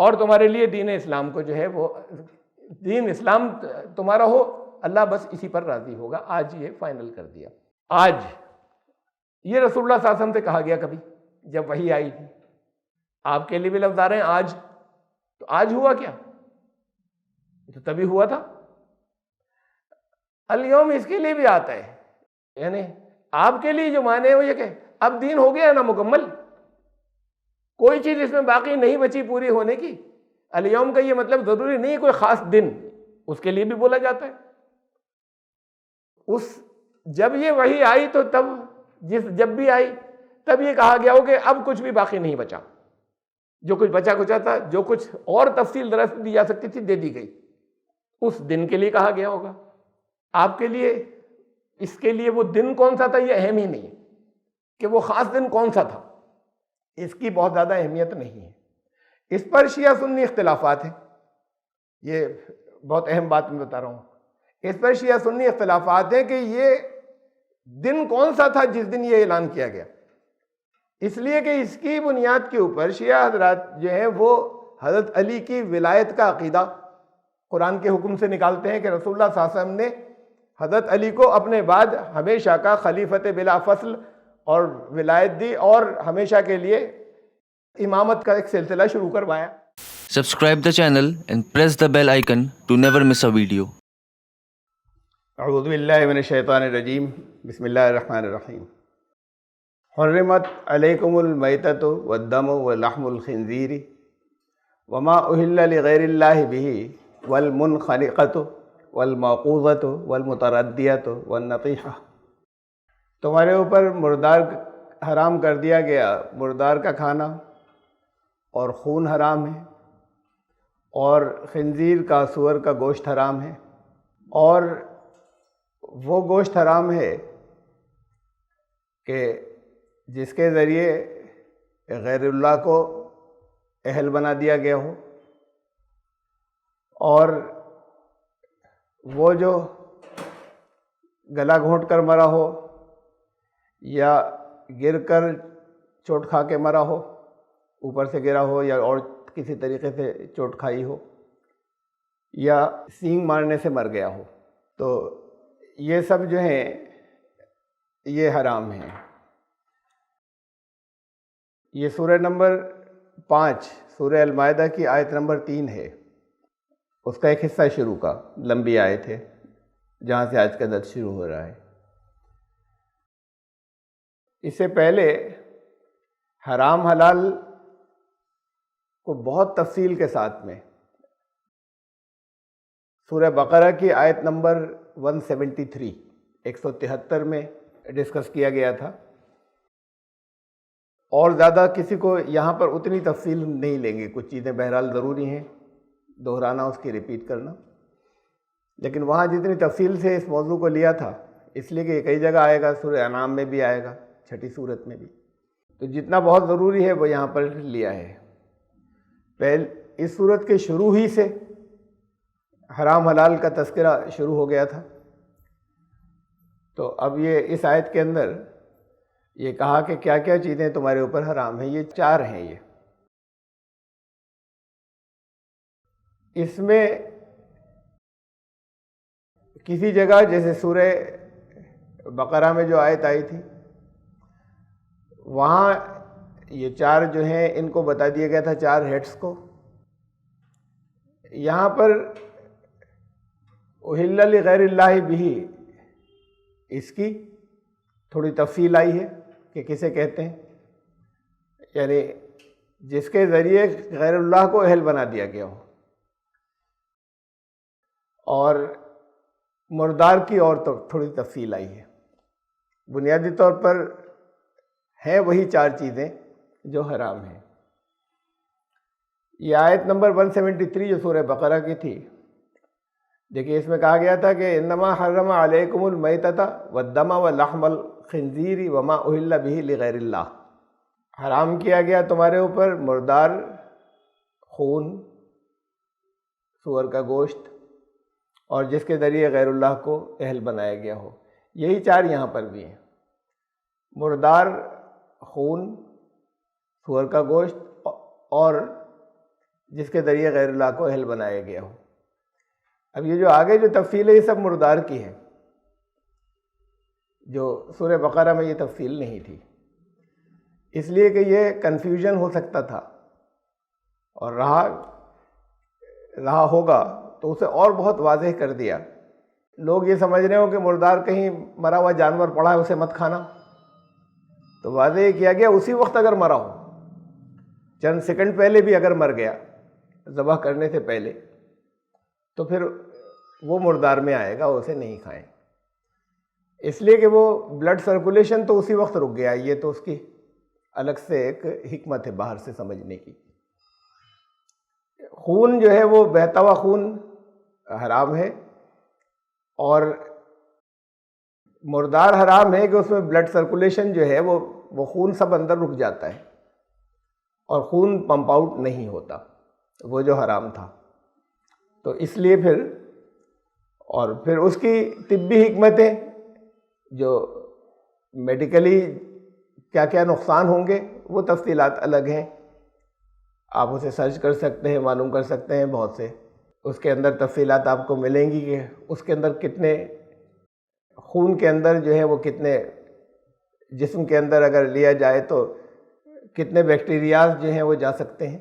اور تمہارے لیے دین اسلام کو جو ہے وہ دین اسلام تمہارا ہو، اللہ بس اسی پر راضی ہوگا۔ آج یہ فائنل کر دیا۔ آج یہ رسول اللہ صلی اللہ علیہ وسلم سے کہا گیا کبھی جب وحی آئی تھی، آپ کے لیے بھی لفظ آ رہے ہیں آج، تو آج ہوا کیا؟ تو تبھی ہوا تھا۔ الیوم اس کے لیے بھی آتا ہے، یعنی آپ کے لیے جو معنی ہے وہ یہ کہ اب دین ہو گیا نا مکمل، کوئی چیز اس میں باقی نہیں بچی پوری ہونے کی۔ الیوم کا یہ مطلب ضروری نہیں کوئی خاص دن، اس کے لیے بھی بولا جاتا ہے۔ جب یہ وحی آئی تو تب جب بھی آئی تب یہ کہا گیا ہو کہ اب کچھ بھی باقی نہیں بچا، جو کچھ بچا کچا تھا، جو کچھ اور تفصیل درست دی جا سکتی تھی دے دی گئی، اس دن کے لیے کہا گیا ہوگا۔ آپ کے لیے اس کے لیے وہ دن کون سا تھا یہ اہم ہی نہیں ہے کہ وہ خاص دن کون سا تھا، اس کی بہت زیادہ اہمیت نہیں ہے۔ اس پر شیعہ سنی اختلافات ہیں، یہ بہت اہم بات میں بتا رہا ہوں۔ اس پر شیعہ سنی اختلافات ہیں کہ یہ دن کون سا تھا جس دن یہ اعلان کیا گیا، اس لیے کہ اس کی بنیاد کے اوپر شیعہ حضرات جو ہیں وہ حضرت علی کی ولایت کا عقیدہ قرآن کے حکم سے نکالتے ہیں کہ رسول اللہ صلی اللہ علیہ وسلم نے حضرت علی کو اپنے بعد ہمیشہ کا خلیفت بلا فصل اور ولایت دی اور ہمیشہ کے لیے امامت کا ایک سلسلہ شروع کروایا۔ Subscribe the channel and press the bell icon to never miss a video. اعوذ باللہ من الشیطان الرجیم، بسم اللہ الرحمن الرحیم۔ حرمت علیکم المیتۃ والدم ولحم الخنزیر وما اہل لغیر اللہ بہ والمنخنقۃ والموقوذۃ والمتردیۃ والنطیحہ۔ تمہارے اوپر مردار حرام کر دیا گیا، مردار کا کھانا اور خون حرام ہے، اور خنزیر کا سور کا گوشت حرام ہے، اور وہ گوشت حرام ہے کہ جس کے ذریعے غیر اللہ کو اہل بنا دیا گیا ہو، اور وہ جو گلا گھونٹ کر مرا ہو یا گر کر چوٹ کھا کے مرا ہو، اوپر سے گرا ہو یا اور کسی طریقے سے چوٹ کھائی ہو، یا سینگ مارنے سے مر گیا ہو، تو یہ سب جو ہیں یہ حرام ہیں۔ یہ سورہ نمبر 5 سورہ المائدہ کی آیت نمبر 3 ہے، اس کا ایک حصہ شروع کا، لمبی آیت ہے جہاں سے آج کا درس شروع ہو رہا ہے۔ اس سے پہلے حرام حلال کو بہت تفصیل کے ساتھ میں سورہ بقرہ کی آیت نمبر 173 173 میں ڈسکس کیا گیا تھا، اور زیادہ کسی کو یہاں پر اتنی تفصیل نہیں لیں گے، کچھ چیزیں بہرحال ضروری ہیں دہرانا، اس کی ریپیٹ کرنا، لیکن وہاں جتنی تفصیل سے اس موضوع کو لیا تھا، اس لیے کہ کئی جگہ آئے گا، سورہ انعام میں بھی آئے گا، چھٹی سورت میں بھی، تو جتنا بہت ضروری ہے وہ یہاں پر لیا ہے۔ اس سورت کے شروع ہی سے حرام حلال کا تذکرہ شروع ہو گیا تھا، تو اب یہ اس آیت کے اندر یہ کہا کہ کیا کیا چیزیں تمہارے اوپر حرام ہیں، یہ 4 ہیں۔ یہ اس میں کسی جگہ جیسے سورہ بقرہ میں جو آیت آئی تھی وہاں یہ 4 جو ہیں ان کو بتا دیا گیا تھا، 4 ہیڈس کو۔ یہاں پر اہل لغیر اللہ بہ، اس کی تھوڑی تفصیل آئی ہے کہ کسے کہتے ہیں، یعنی جس کے ذریعے غیر اللہ کو اہل بنا دیا گیا ہو، اور مردار کی اور تھوڑی تفصیل آئی ہے۔ بنیادی طور پر ہیں وہی 4 چیزیں جو حرام ہیں۔ یہ آیت نمبر 173 جو سورہ بقرہ کی تھی، دیکھیے اس میں کہا گیا تھا کہ انما حرم علیکم المیتۃ والدم ولحم الخنزیر وما اہل بہ لغیر اللہ، حرام کیا گیا تمہارے اوپر مردار، خون، سور کا گوشت، اور جس کے ذریعے غیر اللہ کو اہل بنایا گیا ہو۔ یہی 4 یہاں پر بھی ہیں، مردار، خون، سور کا گوشت، اور جس کے ذریعے غیر اللہ کو اہل بنایا گیا ہو۔ اب یہ جو آگے جو تفصیل ہے یہ سب مردار کی ہے، جو سورہ بقرہ میں یہ تفصیل نہیں تھی، اس لیے کہ یہ کنفیوژن ہو سکتا تھا، اور رہا ہوگا تو اسے اور بہت واضح کر دیا۔ لوگ یہ سمجھ رہے ہوں کہ مردار کہیں مرا ہوا جانور پڑا ہے اسے مت کھانا، تو واضح کیا گیا اسی وقت اگر مرا ہو، چند سیکنڈ پہلے بھی اگر مر گیا ذبح کرنے سے پہلے، تو پھر وہ مردار میں آئے گا، اسے نہیں کھائیں، اس لیے کہ وہ بلڈ سرکولیشن تو اسی وقت رک گیا۔ یہ تو اس کی الگ سے ایک حکمت ہے باہر سے سمجھنے کی۔ خون جو ہے وہ بہتا ہوا خون حرام ہے، اور مردار حرام ہے کہ اس میں بلڈ سرکولیشن جو ہے وہ خون سب اندر رک جاتا ہے اور خون پمپ آؤٹ نہیں ہوتا، وہ جو حرام تھا۔ تو اس لیے پھر اس کی طبی حکمتیں، جو میڈیکلی کیا کیا نقصان ہوں گے وہ تفصیلات الگ ہیں، آپ اسے سرچ کر سکتے ہیں، معلوم کر سکتے ہیں بہت سے، اس کے اندر تفصیلات آپ کو ملیں گی کہ اس کے اندر کتنے خون کے اندر جو ہے وہ کتنے، جسم کے اندر اگر لیا جائے تو کتنے بیکٹیریاز جو ہیں وہ جا سکتے ہیں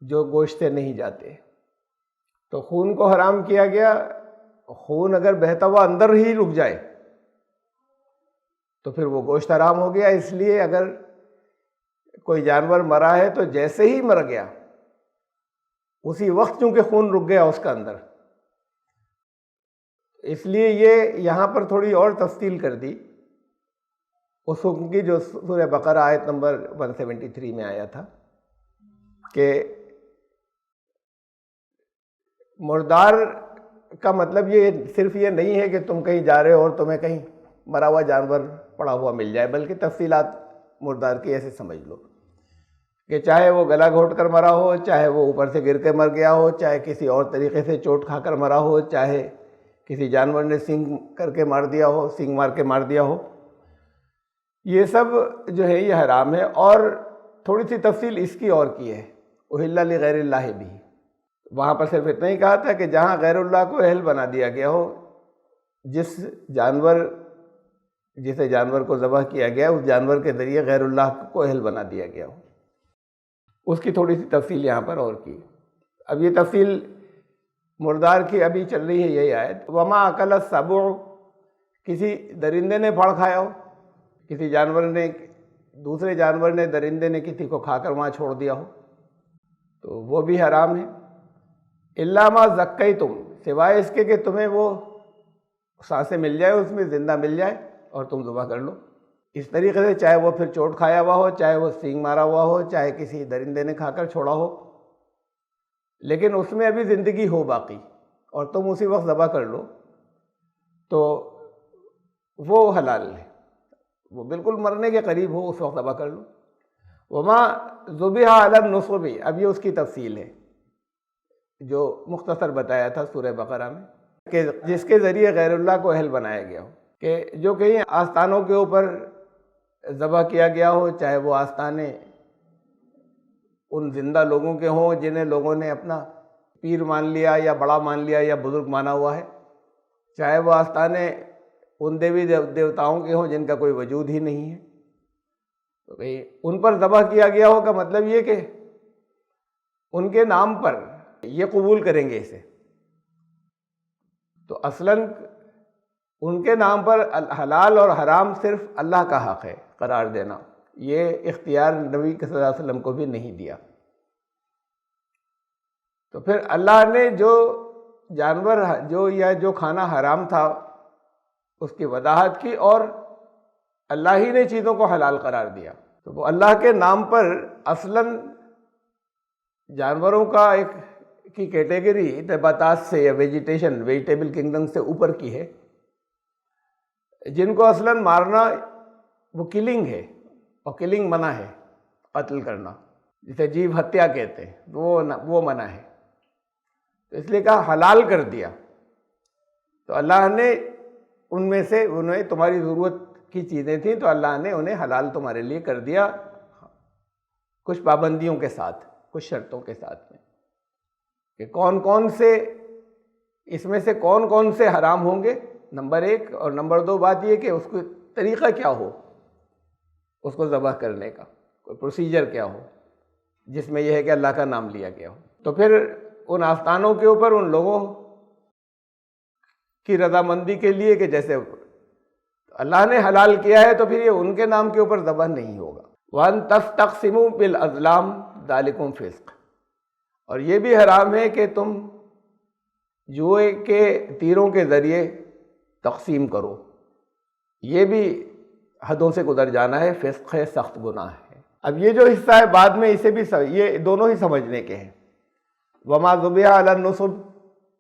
جو گوشت سے نہیں جاتے۔ تو خون کو حرام کیا گیا۔ خون اگر بہتا ہوا اندر ہی رک جائے تو پھر وہ گوشت حرام ہو گیا۔ اس لیے اگر کوئی جانور مرا ہے تو جیسے ہی مر گیا اسی وقت چونکہ خون رک گیا اس کا اندر، اس لیے یہ یہاں پر تھوڑی اور تفصیل کر دی اس حکم کی جو سورہ بقرہ آیت نمبر 173 میں آیا تھا کہ مردار کا مطلب یہ صرف یہ نہیں ہے کہ تم کہیں جا رہے ہو اور تمہیں کہیں مرا ہوا جانور پڑا ہوا مل جائے، بلکہ تفصیلات مردار کی ایسے سمجھ لو کہ چاہے وہ گلا گھونٹ کر مرا ہو، چاہے وہ اوپر سے گر کے مر گیا ہو، چاہے کسی اور طریقے سے چوٹ کھا کر مرا ہو، چاہے کسی جانور نے سینگ کر کے مار دیا ہو، سینگ مار کے مار دیا ہو، یہ سب جو ہے یہ حرام ہے۔ اور تھوڑی سی تفصیل اس کی اور کی ہے، احل لغیر اللہ بھی، وہاں پر صرف اتنا ہی کہا تھا کہ جہاں غیر اللہ کو اہل بنا دیا گیا ہو، جسے جانور کو ذبح کیا گیا اس جانور کے ذریعے غیر اللہ کو اہل بنا دیا گیا ہو، اس کی تھوڑی سی تفصیل یہاں پر اور کی۔ اب یہ تفصیل مردار کی ابھی چل رہی ہے یہی آیت، وما اکل السبع، کسی درندے نے پھاڑ کھایا ہو، کسی جانور نے، دوسرے جانور نے، درندے نے کسی کو کھا کر وہاں چھوڑ دیا ہو تو وہ بھی حرام ہے۔ الا ما زکیتم، سوائے اس کے کہ تمہیں وہ سانسیں مل جائے، اس میں زندہ مل جائے اور تم ذبح کر لو اس طریقے سے، چاہے وہ پھر چوٹ کھایا ہوا ہو، چاہے وہ سینگ مارا ہوا ہو، چاہے کسی درندے نے کھا کر چھوڑا ہو، لیکن اس میں ابھی زندگی ہو باقی اور تم اسی وقت ذبح کر لو تو وہ حلال ہے، وہ بالکل مرنے کے قریب ہو اس وقت ذبح کر لو۔ وما ذبح علی النصب، اب یہ اس کی تفصیل ہے جو مختصر بتایا تھا سورہ بقرہ میں، کہ جس کے ذریعے غیر اللہ کو اہل بنایا گیا ہو، کہ جو کہیں آستانوں کے اوپر ذبح کیا گیا ہو، چاہے وہ آستانے ان زندہ لوگوں کے ہوں جنہیں لوگوں نے اپنا پیر مان لیا یا بڑا مان لیا یا بزرگ مانا ہوا ہے، چاہے وہ آستانے ان دیوی دیوتاؤں کے ہوں جن کا کوئی وجود ہی نہیں ہے، تو بھئی ان پر ذبح کیا گیا ہو کا مطلب یہ کہ ان کے نام پر یہ قبول کریں گے اسے، تو اصلاً ان کے نام پر حلال اور حرام صرف اللہ کا حق ہے قرار دینا، یہ اختیار نبی صلی اللہ علیہ وسلم کو بھی نہیں دیا۔ تو پھر اللہ نے جو جانور جو کھانا حرام تھا اس کی وضاحت کی، اور اللہ ہی نے چیزوں کو حلال قرار دیا، تو وہ اللہ کے نام پر اصلاً جانوروں کا ایک کی کیٹیگری نباتات سے یا ویجیٹیبل کنگڈم سے اوپر کی ہے، جن کو اصلاً مارنا وہ کلنگ ہے، اور کلنگ منع ہے، قتل کرنا جسے جیو ہتیا کہتے ہیں وہ منع ہے، تو اس لیے کہا حلال کر دیا۔ تو اللہ نے ان میں سے انہیں تمہاری ضرورت کی چیزیں تھیں تو اللہ نے انہیں حلال تمہارے لیے کر دیا، کچھ پابندیوں کے ساتھ، کچھ شرطوں کے ساتھ میں کہ کون کون سے اس میں سے کون کون سے حرام ہوں گے، نمبر ایک، اور نمبر دو بات یہ کہ اس کو طریقہ کیا ہو، اس کو ذبح کرنے کا کوئی پروسیجر کیا ہو جس میں یہ ہے کہ اللہ کا نام لیا گیا ہو۔ تو پھر ان آستانوں کے اوپر ان لوگوں کی رضامندی کے لیے کہ جیسے اللہ نے حلال کیا ہے تو پھر یہ ان کے نام کے اوپر ذبح نہیں ہوگا۔ وَأَن تَسْتَقْسِمُوا بِالْأَزْلَامِ ذَلِكُمْ فِسْقٌ، اور یہ بھی حرام ہے کہ تم جوئے کے تیروں کے ذریعے تقسیم کرو، یہ بھی حدوں سے گزر جانا ہے، فسق ہے، سخت گناہ ہے۔ اب یہ جو حصہ ہے بعد میں اسے بھی یہ دونوں ہی سمجھنے کے ہیں۔ وما ذبح علی النصب،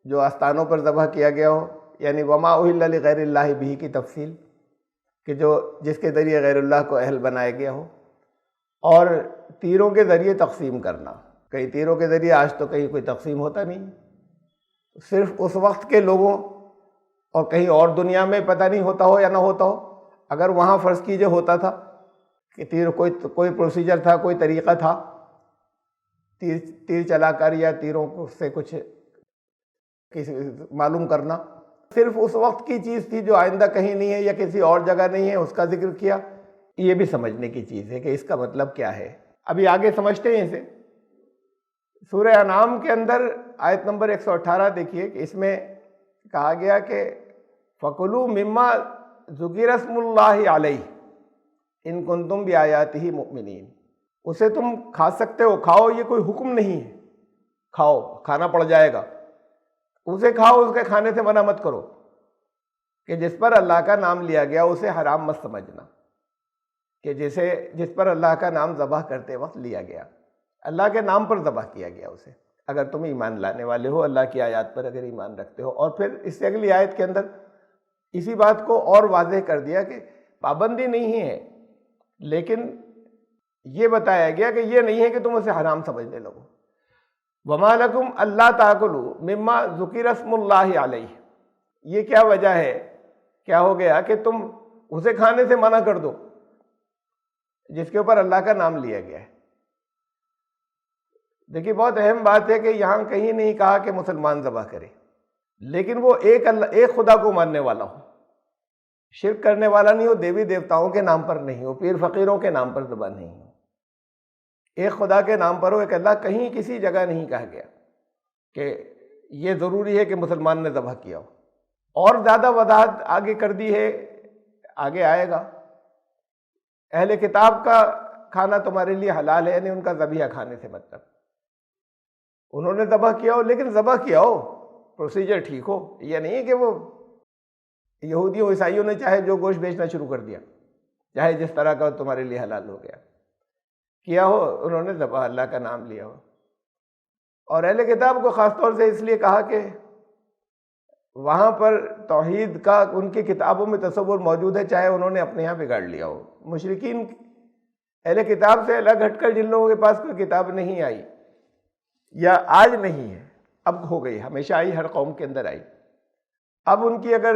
جو آستانوں پر ذبح کیا گیا ہو، یعنی وما اہل لغیر اللہ بھی کی تفصیل، کہ جو جس کے ذریعے غیر اللہ کو اہل بنایا گیا ہو، اور تیروں کے ذریعے تقسیم کرنا۔ کئی تیروں کے ذریعے آج تو کہیں کوئی تقسیم ہوتا نہیں، صرف اس وقت کے لوگوں اور کہیں اور دنیا میں پتہ نہیں ہوتا ہو یا نہ ہوتا ہو، اگر وہاں فرض کیجئے ہوتا تھا کہ تیر کوئی پروسیجر تھا، کوئی طریقہ تھا تیر چلا کر یا تیروں سے کچھ معلوم کرنا، صرف اس وقت کی چیز تھی جو آئندہ کہیں نہیں ہے یا کسی اور جگہ نہیں ہے، اس کا ذکر کیا، یہ بھی سمجھنے کی چیز ہے کہ اس کا مطلب کیا ہے۔ ابھی آگے سمجھتے ہیں اسے۔ سورہ انعام کے اندر آیت نمبر 118 دیکھیے کہ اس میں کہا گیا کہ فَكُلُوا مِمَّا ذُكِرَ اسْمُ اللَّهِ عَلَيْهِ إِن كُنتُم بِآيَاتِهِ مُؤْمِنِينَ، اسے تم کھا سکتے ہو، کھاؤ، یہ کوئی حکم نہیں ہے کھاؤ، کھانا پڑ جائے گا، اسے کھاؤ، اس کے کھانے سے منع مت کرو، کہ جس پر اللہ کا نام لیا گیا اسے حرام مت سمجھنا، کہ جس پر اللہ کا نام ذبح کرتے وقت لیا گیا، اللہ کے نام پر ذبح کیا گیا اسے، اگر تم ایمان لانے والے ہو، اللہ کی آیات پر اگر ایمان رکھتے ہو۔ اور پھر اس سے اگلی آیت کے اندر اسی بات کو اور واضح کر دیا کہ پابندی نہیں ہے، لیکن یہ بتایا گیا کہ یہ نہیں ہے کہ تم اسے حرام سمجھنے لگو۔ وَمَا لَكُمْ أَلَّا تَأْكُلُوا مِمَّا ذُكِرَ اسْمُ اللَّهِ عَلَيْهِ، یہ کیا وجہ ہے، کیا ہو گیا کہ تم اسے کھانے سے منع کر دو جس کے اوپر اللہ کا نام لیا گیا ہے۔ دیکھیے بہت اہم بات ہے کہ یہاں کہیں نہیں کہا کہ مسلمان ذبح کرے، لیکن وہ ایک خدا کو ماننے والا ہو، شرک کرنے والا نہیں ہو، دیوی دیوتاؤں کے نام پر نہیں ہو، پیر فقیروں کے نام پر ذبح نہیں ہو، ایک خدا کے نام پر ہو، ایک اللہ۔ کہیں کسی جگہ نہیں کہا گیا کہ یہ ضروری ہے کہ مسلمان نے ذبح کیا ہو۔ اور زیادہ وضاحت آگے کر دی ہے، آگے آئے گا، اہل کتاب کا کھانا تمہارے لیے حلال ہے، یعنی ان کا ذبیحہ کھانے سے مطلب انہوں نے ذبح کیا ہو، لیکن ذبح کیا ہو، پروسیجر ٹھیک ہو، یہ نہیں ہے کہ وہ یہودیوں عیسائیوں نے چاہے جو گوشت بیچنا شروع کر دیا، چاہے جس طرح کا تمہارے لیے حلال ہو گیا، کیا ہو انہوں نے ذبح اللہ کا نام لیا ہو۔ اور اہل کتاب کو خاص طور سے اس لیے کہا کہ وہاں پر توحید کا ان کی کتابوں میں تصور موجود ہے، چاہے انہوں نے اپنے یہاں بگاڑ لیا ہو۔ مشرکین اہل کتاب سے الگ ہٹ کر جن لوگوں کے پاس کوئی کتاب نہیں آئی یا آج نہیں ہے، اب ہو گئی، ہمیشہ آئی، ہر قوم کے اندر آئی، اب ان کی اگر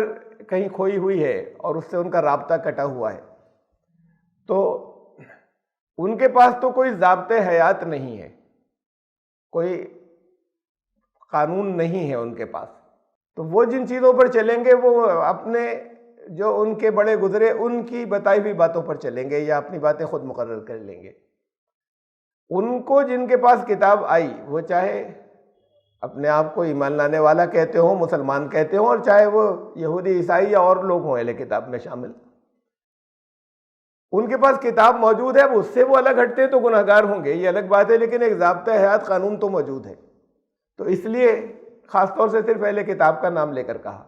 کہیں کھوئی ہوئی ہے اور اس سے ان کا رابطہ کٹا ہوا ہے تو ان کے پاس تو کوئی ضابطۂ حیات نہیں ہے، کوئی قانون نہیں ہے ان کے پاس، تو وہ جن چیزوں پر چلیں گے وہ اپنے جو ان کے بڑے گزرے ان کی بتائی ہوئی باتوں پر چلیں گے یا اپنی باتیں خود مقرر کر لیں گے۔ ان کو جن کے پاس کتاب آئی وہ چاہے اپنے آپ کو ایمان لانے والا کہتے ہوں، مسلمان کہتے ہوں، اور چاہے وہ یہودی عیسائی یا اور لوگ ہوں اہل کتاب میں شامل، ان کے پاس کتاب موجود ہے، اب اس سے وہ الگ ہٹتے ہیں تو گناہ گار ہوں گے، یہ الگ بات ہے، لیکن ایک ضابطۂ حیات قانون تو موجود ہے، تو اس لیے خاص طور سے صرف اہل کتاب کا نام لے کر کہا،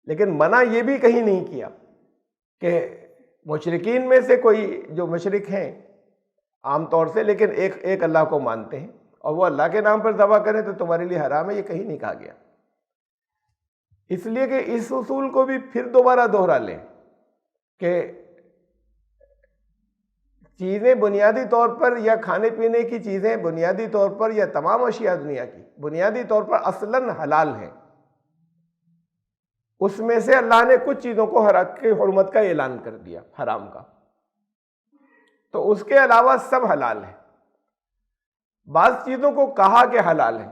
لیکن منع یہ بھی کہیں نہیں کیا کہ مشرکین میں سے کوئی جو مشرک ہیں عام طور سے لیکن ایک اللہ کو مانتے ہیں اور وہ اللہ کے نام پر ذبح کریں تو تمہارے لیے حرام ہے، یہ کہیں نہیں کہا گیا، اس لیے کہ اس اصول کو بھی پھر دوبارہ دوہرا لیں کہ چیزیں بنیادی طور پر یا کھانے پینے کی چیزیں بنیادی طور پر یا تمام اشیاء دنیا کی بنیادی طور پر اصلاً حلال ہیں، اس میں سے اللہ نے کچھ چیزوں کو حرمت کا اعلان کر دیا، حرام کا، تو اس کے علاوہ سب حلال ہے۔ بعض چیزوں کو کہا کہ حلال ہے،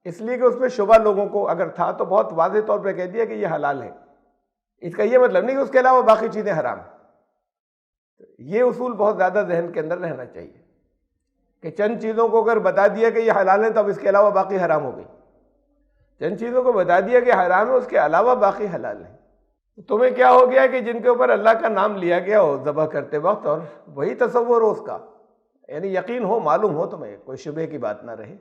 اس لیے کہ اس میں شبہ لوگوں کو اگر تھا تو بہت واضح طور پہ کہہ دیا کہ یہ حلال ہے، اس کا یہ مطلب نہیں کہ اس کے علاوہ باقی چیزیں حرام ہیں۔ یہ اصول بہت زیادہ ذہن کے اندر رہنا چاہیے کہ چند چیزوں کو اگر بتا دیا کہ یہ حلال ہے تو اب اس کے علاوہ باقی حرام ہو گئی، چند چیزوں کو بتا دیا کہ حرام ہے اس کے علاوہ باقی حلال ہے۔ تمہیں کیا ہو گیا کہ جن کے اوپر اللہ کا نام لیا گیا ہو ذبح کرتے وقت، اور وہی تصور ہو اس کا، یعنی یقین ہو، معلوم ہو تمہیں، کوئی شبہ کی بات نہ رہے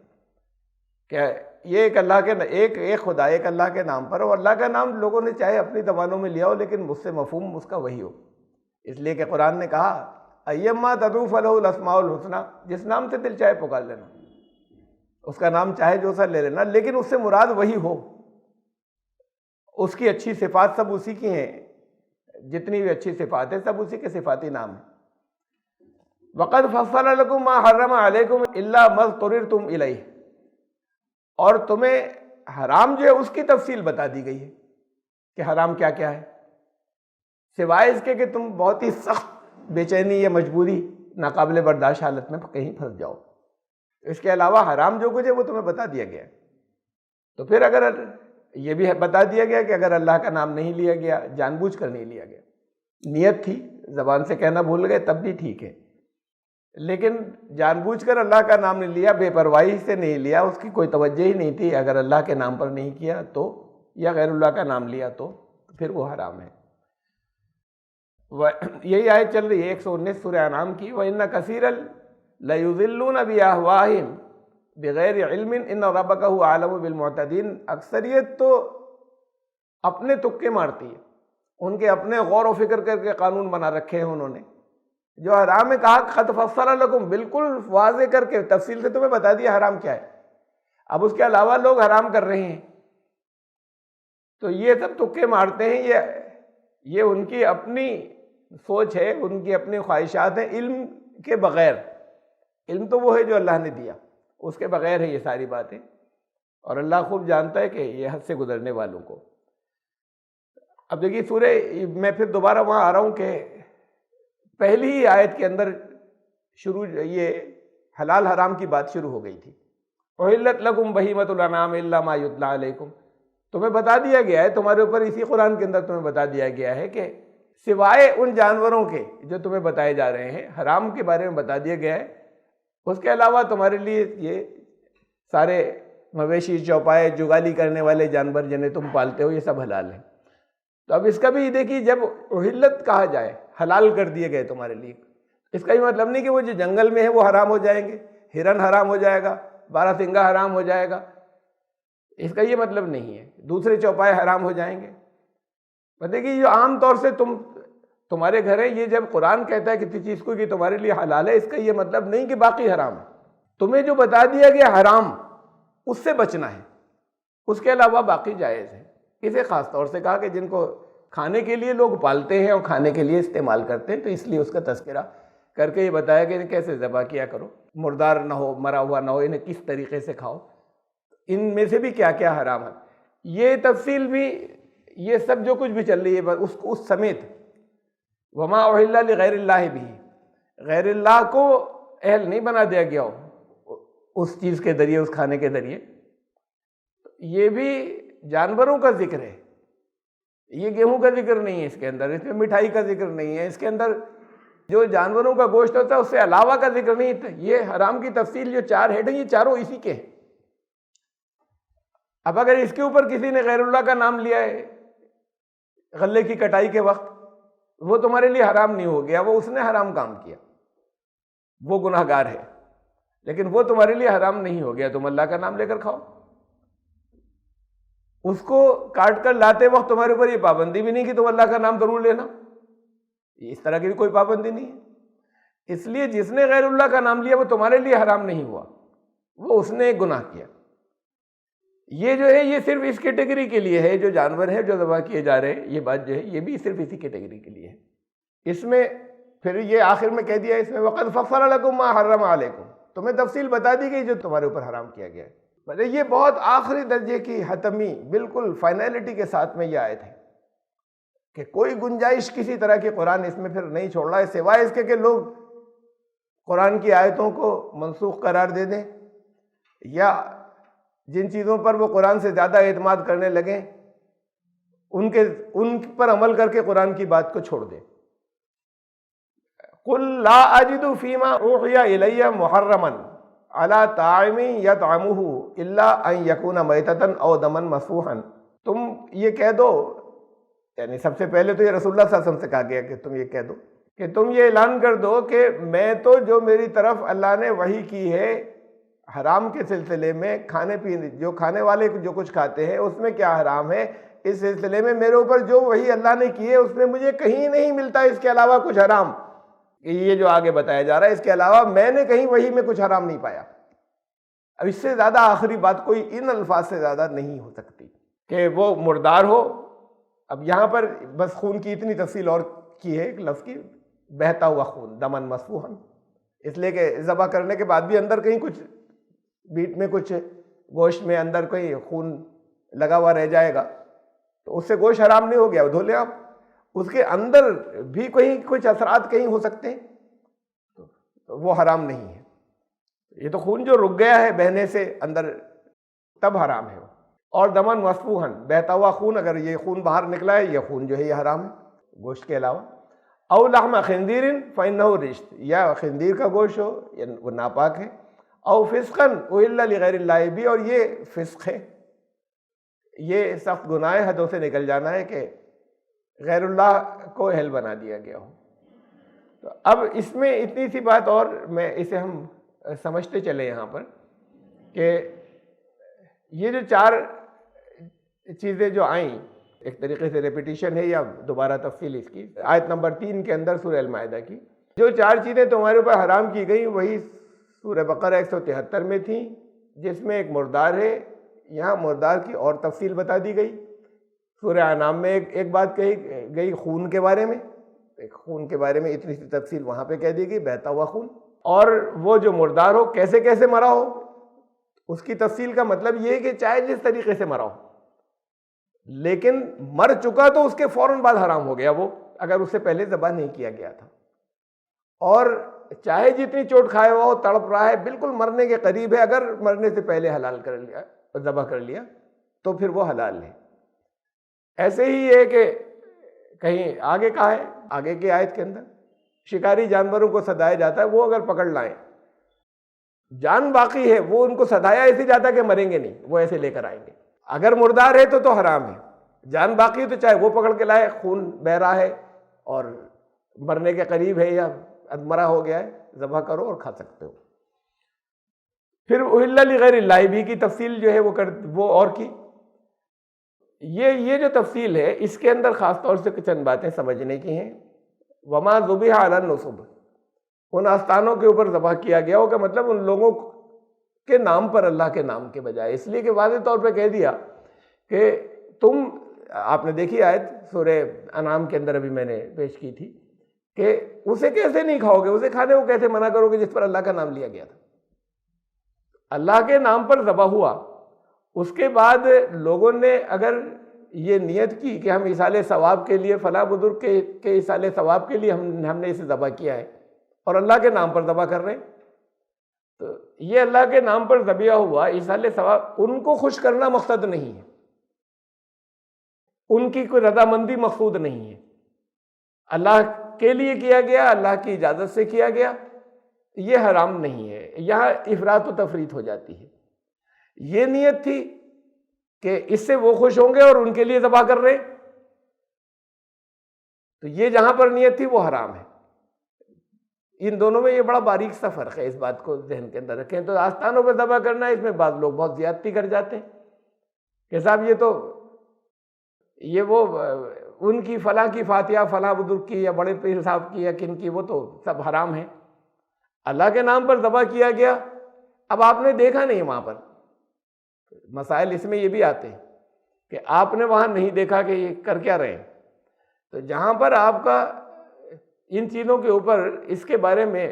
کہ یہ ایک اللہ کے ایک خدا، ایک اللہ کے نام پر، اور اللہ کا نام لوگوں نے چاہے اپنی زبانوں میں لیا ہو لیکن مجھ سے مفہوم اس کا وہی ہو، اس لیے کہ قرآن نے کہا ایما تدعو فلہ الاسماء الحسنی، جس نام سے دل چاہے پکار لینا، اس کا نام چاہے جو سا لے لینا، لیکن اس سے مراد وہی ہو، اس کی اچھی صفات سب اسی کی ہیں، جتنی بھی اچھی صفات ہیں سب اسی کے صفاتی نام ہیں۔ وَقَدْ فَصَّلَ لَكُم مَّا حَرَّمَ عَلَيْكُمْ إِلَّا مَا اضْطُرِرْتُمْ إِلَيْهِ، اور تمہیں حرام جو ہے اس کی تفصیل بتا دی گئی ہے کہ حرام کیا کیا ہے، سوائے اس کے کہ تم بہت ہی سخت بے چینی یا مجبوری ناقابل برداشت حالت میں کہیں پھنس جاؤ، اس کے علاوہ حرام جو کچھ ہے وہ تمہیں بتا دیا گیا ہے۔ تو پھر اگر یہ بھی بتا دیا گیا کہ اگر اللہ کا نام نہیں لیا گیا، جان بوجھ کر نہیں لیا گیا، نیت تھی، زبان سے کہنا بھول گئے تب بھی ٹھیک ہے، لیکن جان بوجھ کر اللہ کا نام نہیں لیا، بے پرواہی سے نہیں لیا، اس کی کوئی توجہ ہی نہیں تھی، اگر اللہ کے نام پر نہیں کیا تو، یا غیر اللہ کا نام لیا تو پھر وہ حرام ہے۔ یہی آیت چل رہی ہے 119 سورہ انعام کی، وَإِنَّ كَثِيرًا لَيُضِلُّونَ بِأَهْوَائِهِمْ بغیر علم ان ربک هو اعلم بالمعتدین، اکثریت تو اپنے تکے مارتی ہے، ان کے اپنے غور و فکر کر کے قانون بنا رکھے ہیں انہوں نے، جو حرام میں کہا قد فصل لکم، بالکل واضح کر کے تفصیل سے تمہیں بتا دیا حرام کیا ہے، اب اس کے علاوہ لوگ حرام کر رہے ہیں، تو یہ سب تکے مارتے ہیں، یہ ان کی اپنی سوچ ہے، ان کی اپنی خواہشات ہیں، علم کے بغیر، علم تو وہ ہے جو اللہ نے دیا، اس کے بغیر ہے یہ ساری باتیں، اور اللہ خوب جانتا ہے کہ یہ حد سے گزرنے والوں کو۔ اب دیکھیے سورہ، میں پھر دوبارہ وہاں آ رہا ہوں کہ پہلی ہی آیت کے اندر شروع یہ حلال حرام کی بات شروع ہو گئی تھی، احلت لکم بہیمۃ الانعام الا ما یتلی علیکم، تمہیں بتا دیا گیا ہے، تمہارے اوپر اسی قرآن کے اندر تمہیں بتا دیا گیا ہے کہ سوائے ان جانوروں کے جو تمہیں بتائے جا رہے ہیں، حرام کے بارے میں بتا دیا گیا ہے، اس کے علاوہ تمہارے لیے یہ سارے مویشی، چوپائے، جگالی کرنے والے جانور جنہیں تم پالتے ہو، یہ سب حلال ہیں۔ تو اب اس کا بھی دیکھیے، جب احلت کہا جائے، حلال کر دیے گئے تمہارے لیے، اس کا یہ مطلب نہیں کہ وہ جو جنگل میں ہے وہ حرام ہو جائیں گے، ہرن حرام ہو جائے گا، بارہ سنگا حرام ہو جائے گا، اس کا یہ مطلب نہیں ہے، دوسرے چوپائے حرام ہو جائیں گے۔ دیکھیے جو عام طور سے تمہارے گھر ہے، یہ جب قرآن کہتا ہے کسی چیز کو کہ تمہارے لیے حلال ہے، اس کا یہ مطلب نہیں کہ باقی حرام ہے، تمہیں جو بتا دیا گیا حرام اس سے بچنا ہے، اس کے علاوہ باقی جائز ہے۔ اسے خاص طور سے کہا کہ جن کو کھانے کے لیے لوگ پالتے ہیں اور کھانے کے لیے استعمال کرتے ہیں، تو اس لیے اس کا تذکرہ کر کے یہ بتایا کہ انہیں کیسے ذبح کیا کرو، مردار نہ ہو، مرا ہوا نہ ہو، انہیں کس طریقے سے کھاؤ، ان میں سے بھی کیا کیا حرام ہے، یہ تفصیل بھی، یہ سب جو کچھ بھی چل رہی ہے اس سمیت، وما احل لغیر اللہ بھی، غیر اللہ کو اہل نہیں بنا دیا گیا ہو اس چیز کے ذریعے، اس کھانے کے ذریعے، یہ بھی جانوروں کا ذکر ہے، یہ گیہوں کا ذکر نہیں ہے اس کے اندر، اس میں مٹھائی کا ذکر نہیں ہے، اس کے اندر جو جانوروں کا گوشت ہوتا ہے اس سے علاوہ کا ذکر نہیں ہے۔ یہ حرام کی تفصیل جو 4 ہیڈ ہیں، یہ چاروں اسی کے ہیں۔ اب اگر اس کے اوپر کسی نے غیر اللہ کا نام لیا ہے غلے کی کٹائی کے وقت، وہ تمہارے لیے حرام نہیں ہو گیا، وہ اس نے حرام کام کیا، وہ گناہ گار ہے، لیکن وہ تمہارے لیے حرام نہیں ہو گیا، تم اللہ کا نام لے کر کھاؤ۔ اس کو کاٹ کر لاتے وقت تمہارے اوپر یہ پابندی بھی نہیں کہ تم اللہ کا نام ضرور لینا، اس طرح کی بھی کوئی پابندی نہیں ہے۔ اس لیے جس نے غیر اللہ کا نام لیا وہ تمہارے لیے حرام نہیں ہوا، وہ اس نے ایک گناہ کیا۔ یہ جو ہے یہ صرف اس کیٹیگری کے لیے ہے، جو جانور ہیں جو ذبح کیے جا رہے ہیں، یہ بات جو ہے یہ بھی صرف اسی کیٹیگری کے لیے ہے۔ اس میں پھر یہ آخر میں کہہ دیا، اس میں وَقَدْ فَصَّلَ لَكُم مَّا حَرَّمَ عَلَيْكُم، تمہیں تفصیل بتا دی گئی جو تمہارے اوپر حرام کیا گیا ہے۔ یہ بہت آخری درجے کی حتمی، بالکل فائنلٹی کے ساتھ میں یہ آیت ہے کہ کوئی گنجائش کسی طرح کی قرآن اس میں پھر نہیں چھوڑ رہا ہے، سوائے اس کے کہ لوگ قرآن کی آیتوں کو منسوخ قرار دے دیں یا جن چیزوں پر وہ قرآن سے زیادہ اعتماد کرنے لگیں ان پر عمل کر کے قرآن کی بات کو چھوڑ دیں. قل لا اجد فیما اوحی الی محرما علی طاعم یطعمہ الا ان یکون میتۃ او دما مسفوحا. تم یہ کہہ دو، یعنی سب سے پہلے تو یہ رسول اللہ صلی اللہ علیہ وسلم سے کہا گیا کہ تم یہ کہہ دو کہ تم یہ اعلان کر دو کہ میں تو جو میری طرف اللہ نے وحی کی ہے حرام کے سلسلے میں، کھانے پینے جو کھانے والے جو کچھ کھاتے ہیں اس میں کیا حرام ہے، اس سلسلے میں میرے اوپر جو وحی اللہ نے کی ہے اس میں مجھے کہیں نہیں ملتا اس کے علاوہ کچھ حرام. یہ جو آگے بتایا جا رہا ہے اس کے علاوہ میں نے کہیں وحی میں کچھ حرام نہیں پایا. اب اس سے زیادہ آخری بات کوئی ان الفاظ سے زیادہ نہیں ہو سکتی کہ وہ مردار ہو. اب یہاں پر بس خون کی اتنی تفصیل اور کی ہے ایک لفظ کی، بہتا ہوا خون، دمن مسفوحن، اس لیے کہ ذبح کرنے کے بعد بھی اندر کہیں کچھ بیٹ میں کچھ گوشت میں اندر کہیں خون لگا ہوا رہ جائے گا تو اس سے گوشت حرام نہیں ہو گیا، وہ دھو لیں آپ. اس کے اندر بھی کہیں کچھ اثرات کہیں ہو سکتے ہیں تو وہ حرام نہیں ہے. یہ تو خون جو رک گیا ہے بہنے سے اندر تب حرام ہے. اور دمن مسفوحن، بہتا ہوا خون، اگر یہ خون باہر نکلا ہے یہ خون جو ہے یہ حرام ہے گوشت کے علاوہ. او لحم خنزیر فإنہ رجس، یا خنزیر کا گوشت ہو یا وہ ناپاک ہے. او فسقا اہل لغیر اللہ، بھی اور یہ فسق ہے، یہ سخت گناہ ہے، حدوں سے نکل جانا ہے کہ غیر اللہ کو اہل بنا دیا گیا ہو. تو اب اس میں اتنی سی بات اور میں اسے ہم سمجھتے چلے یہاں پر کہ یہ جو چار چیزیں جو آئیں ایک طریقے سے ریپیٹیشن ہے یا دوبارہ تفصیل اس کی، آیت نمبر 3 کے اندر سورہ المائدہ کی جو چار چیزیں تمہارے اوپر حرام کی گئیں وہی سورہ بقرہ 173 میں تھیں، جس میں ایک مردار ہے. یہاں مردار کی اور تفصیل بتا دی گئی. سورہ انعام میں ایک بات کہی گئی خون کے بارے میں، ایک خون کے بارے میں اتنی سی تفصیل وہاں پہ کہہ دی گئی، بہتا ہوا خون. اور وہ جو مردار ہو کیسے کیسے مرا ہو اس کی تفصیل کا مطلب یہ ہے کہ چاہے جس طریقے سے مرا ہو، لیکن مر چکا تو اس کے فوراً بعد حرام ہو گیا وہ، اگر اس سے پہلے ذبح نہیں کیا گیا تھا. اور چاہے جتنی چوٹ کھائے ہوا ہو، تڑپ رہا ہے، بالکل مرنے کے قریب ہے، اگر مرنے سے پہلے حلال کر لیا، ذبح کر لیا تو پھر وہ حلال ہے. ایسے ہی ہے کہ کہیں آگے کہا ہے آگے کی آیت کے اندر شکاری جانوروں کو سدایا جاتا ہے، وہ اگر پکڑ لائیں، جان باقی ہے، وہ ان کو سدایا ایسے جاتا کہ مریں گے نہیں، وہ ایسے لے کر آئیں گے. اگر مردار ہے تو حرام ہے، جان باقی ہے تو چاہے وہ پکڑ کے لائے، خون بہہ رہا ہے اور مرنے کے قریب ہے یا ادمرا ہو گیا ہے، ذبح کرو اور کھا سکتے ہو. پھر اہل لغیر اللہ بھی کی تفصیل جو ہے وہ اور کی. یہ جو تفصیل ہے اس کے اندر خاص طور سے چند باتیں سمجھنے کی ہیں. وما ذبح علی النصب، ان آستانوں کے اوپر ذبح کیا گیا ہو، کا مطلب ان لوگوں کے نام پر اللہ کے نام کے بجائے، اس لیے کہ واضح طور پہ کہہ دیا کہ تم، آپ نے دیکھی آیت سورہ انعام کے اندر ابھی میں نے پیش کی تھی کہ اسے کیسے نہیں کھاؤ گے، اسے کھانے کو کیسے منع کرو گے جس پر اللہ کا نام لیا گیا تھا. اللہ کے نام پر ذبح ہوا، اس کے بعد لوگوں نے اگر یہ نیت کی کہ ہم ایصال ثواب کے لیے، فلاں بزرگ کے ایصال ثواب کے لیے ہم نے اسے ذبح کیا ہے اور اللہ کے نام پر ذبح کر رہے ہیں، تو یہ اللہ کے نام پر ذبیحہ ہوا ایصال ثواب، ان کو خوش کرنا مقصد نہیں ہے، ان کی کوئی رضامندی مقصود نہیں ہے، اللہ کے لیے کیا گیا، اللہ کی اجازت سے کیا گیا، یہ حرام نہیں ہے. یہاں افراط و تفریط ہو جاتی ہے. یہ نیت تھی کہ اس سے وہ خوش ہوں گے اور ان کے لیے ذبح کر رہے، تو یہ جہاں پر نیت تھی وہ حرام ہے. ان دونوں میں یہ بڑا باریک سا فرق ہے، اس بات کو ذہن کے اندر رکھیں. تو آستانوں پہ ذبح کرنا، اس میں بعض لوگ بہت زیادتی کر جاتے ہیں کہ صاحب یہ وہ ان کی فلاں کی فاتحہ، فلاں بزرگ کی یا بڑے پیر صاحب کی یا کن کی، وہ تو سب حرام ہے. اللہ کے نام پر ذبح کیا گیا، اب آپ نے دیکھا نہیں وہاں پر، مسائل اس میں یہ بھی آتے ہیں کہ آپ نے وہاں نہیں دیکھا کہ یہ کر کیا رہے ہیں. تو جہاں پر آپ کا ان چیزوں کے اوپر اس کے بارے میں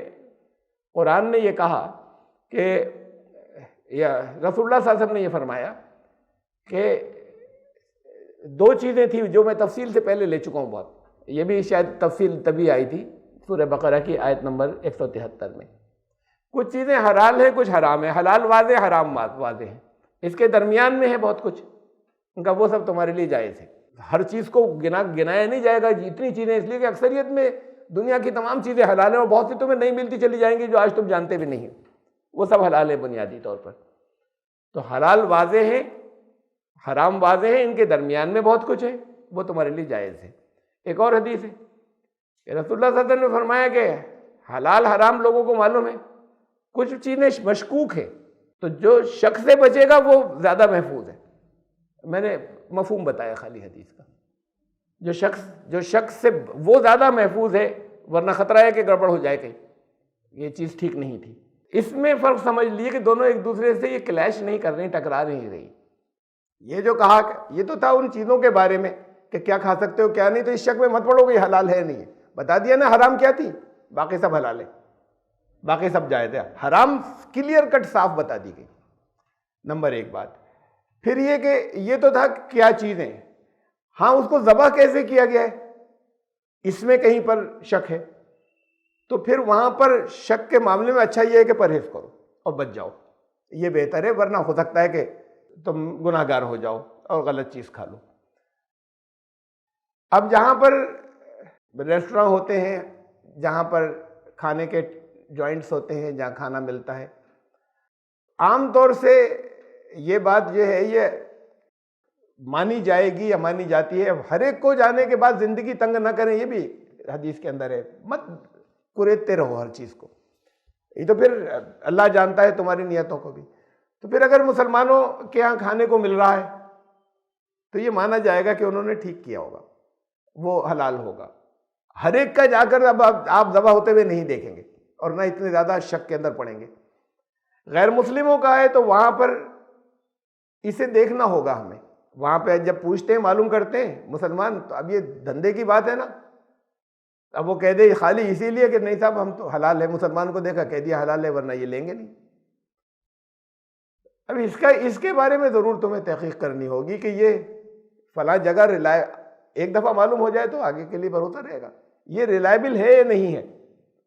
قرآن نے یہ کہا کہ یا رسول اللہ صلی اللہ علیہ وسلم نے یہ فرمایا کہ دو چیزیں تھیں جو میں تفصیل سے پہلے لے چکا ہوں بہت، یہ بھی شاید تفصیل تبھی آئی تھی سورہ بقرہ کی آیت نمبر 173 میں، کچھ چیزیں حلال ہیں کچھ حرام ہیں، حلال واضح حرام واضح ہیں، اس کے درمیان میں ہے بہت کچھ، ان کا وہ سب تمہارے لیے جائز ہے۔ ہر چیز کو گنایا نہیں جائے گا، جتنی چیزیں، اس لیے کہ اکثریت میں دنیا کی تمام چیزیں حلال ہیں اور بہت سی تمہیں نہیں ملتی چلی جائیں گی جو آج تم جانتے بھی نہیں، وہ سب حلال ہیں بنیادی طور پر۔ تو حلال واضح ہے، حرام واضح ہے، ان کے درمیان میں بہت کچھ ہے، وہ تمہارے لیے جائز ہے۔ ایک اور حدیث ہے کہ رسول اللہ صلی اللہ علیہ وسلم نے فرمایا کہ حلال حرام لوگوں کو معلوم ہے، کچھ چیزیں مشکوک ہیں، تو جو شک سے بچے گا وہ زیادہ محفوظ ہے۔ میں نے مفہوم بتایا خالی حدیث کا، جو شخص سے وہ زیادہ محفوظ ہے، ورنہ خطرہ ہے کہ گڑبڑ ہو جائے کہیں، یہ چیز ٹھیک نہیں تھی۔ اس میں فرق سمجھ لیے کہ دونوں ایک دوسرے سے یہ کلیش نہیں کر رہی، ٹکرا نہیں رہی۔ یہ جو کہا یہ تو تھا ان چیزوں کے بارے میں کہ کیا کھا سکتے ہو کیا نہیں، تو اس شک میں مت پڑو کہ یہ حلال ہے نہیں ہے، بتا دیا نا حرام کیا تھی، باقی سب حلال ہے، باقی سب جائز ہے، حرام کلیئر کٹ صاف بتا دی گئی۔ نمبر ایک بات۔ پھر یہ کہ یہ تو تھا کیا چیزیں، ہاں اس کو ذبح کیسے کیا گیا ہے اس میں کہیں پر شک ہے، تو پھر وہاں پر شک کے معاملے میں اچھا یہ ہے کہ پرہیز کرو اور بچ جاؤ، یہ بہتر ہے، ورنہ ہو سکتا ہے کہ تم گناہ گار ہو جاؤ اور غلط چیز کھا لو۔ اب جہاں پر ریسٹوراں ہوتے ہیں، جہاں پر کھانے کے جوائنٹس ہوتے ہیں، جہاں کھانا ملتا ہے، عام طور سے یہ بات جو ہے یہ مانی جائے گی یا مانی جاتی ہے، ہر ایک کو جانے کے بعد زندگی تنگ نہ کریں، یہ بھی حدیث کے اندر ہے، مت کریدتے رہو ہر چیز کو، یہ تو پھر اللہ جانتا ہے تمہاری نیتوں کو بھی۔ تو پھر اگر مسلمانوں کے ہاں کھانے کو مل رہا ہے تو یہ مانا جائے گا کہ انہوں نے ٹھیک کیا ہوگا، وہ حلال ہوگا۔ ہر ایک کا جا کر اب آپ ذبح ہوتے ہوئے نہیں دیکھیں گے اور نہ اتنے زیادہ شک کے اندر پڑیں گے۔ غیر مسلموں کا ہے تو وہاں پر اسے دیکھنا ہوگا ہمیں، وہاں پہ جب پوچھتے ہیں معلوم کرتے ہیں مسلمان، تو اب یہ دھندے کی بات ہے نا، اب وہ کہہ دے خالی اسی لیے کہ نہیں صاحب ہم تو حلال ہے، مسلمان کو دیکھا کہہ دیا حلال ہے، ورنہ یہ لیں گے نہیں۔ اب اس کے بارے میں ضرور تمہیں تحقیق کرنی ہوگی کہ یہ فلاں جگہ ایک دفعہ معلوم ہو جائے تو آگے کے لیے بھروسہ رہے گا، یہ ریلائبل ہے یا نہیں ہے،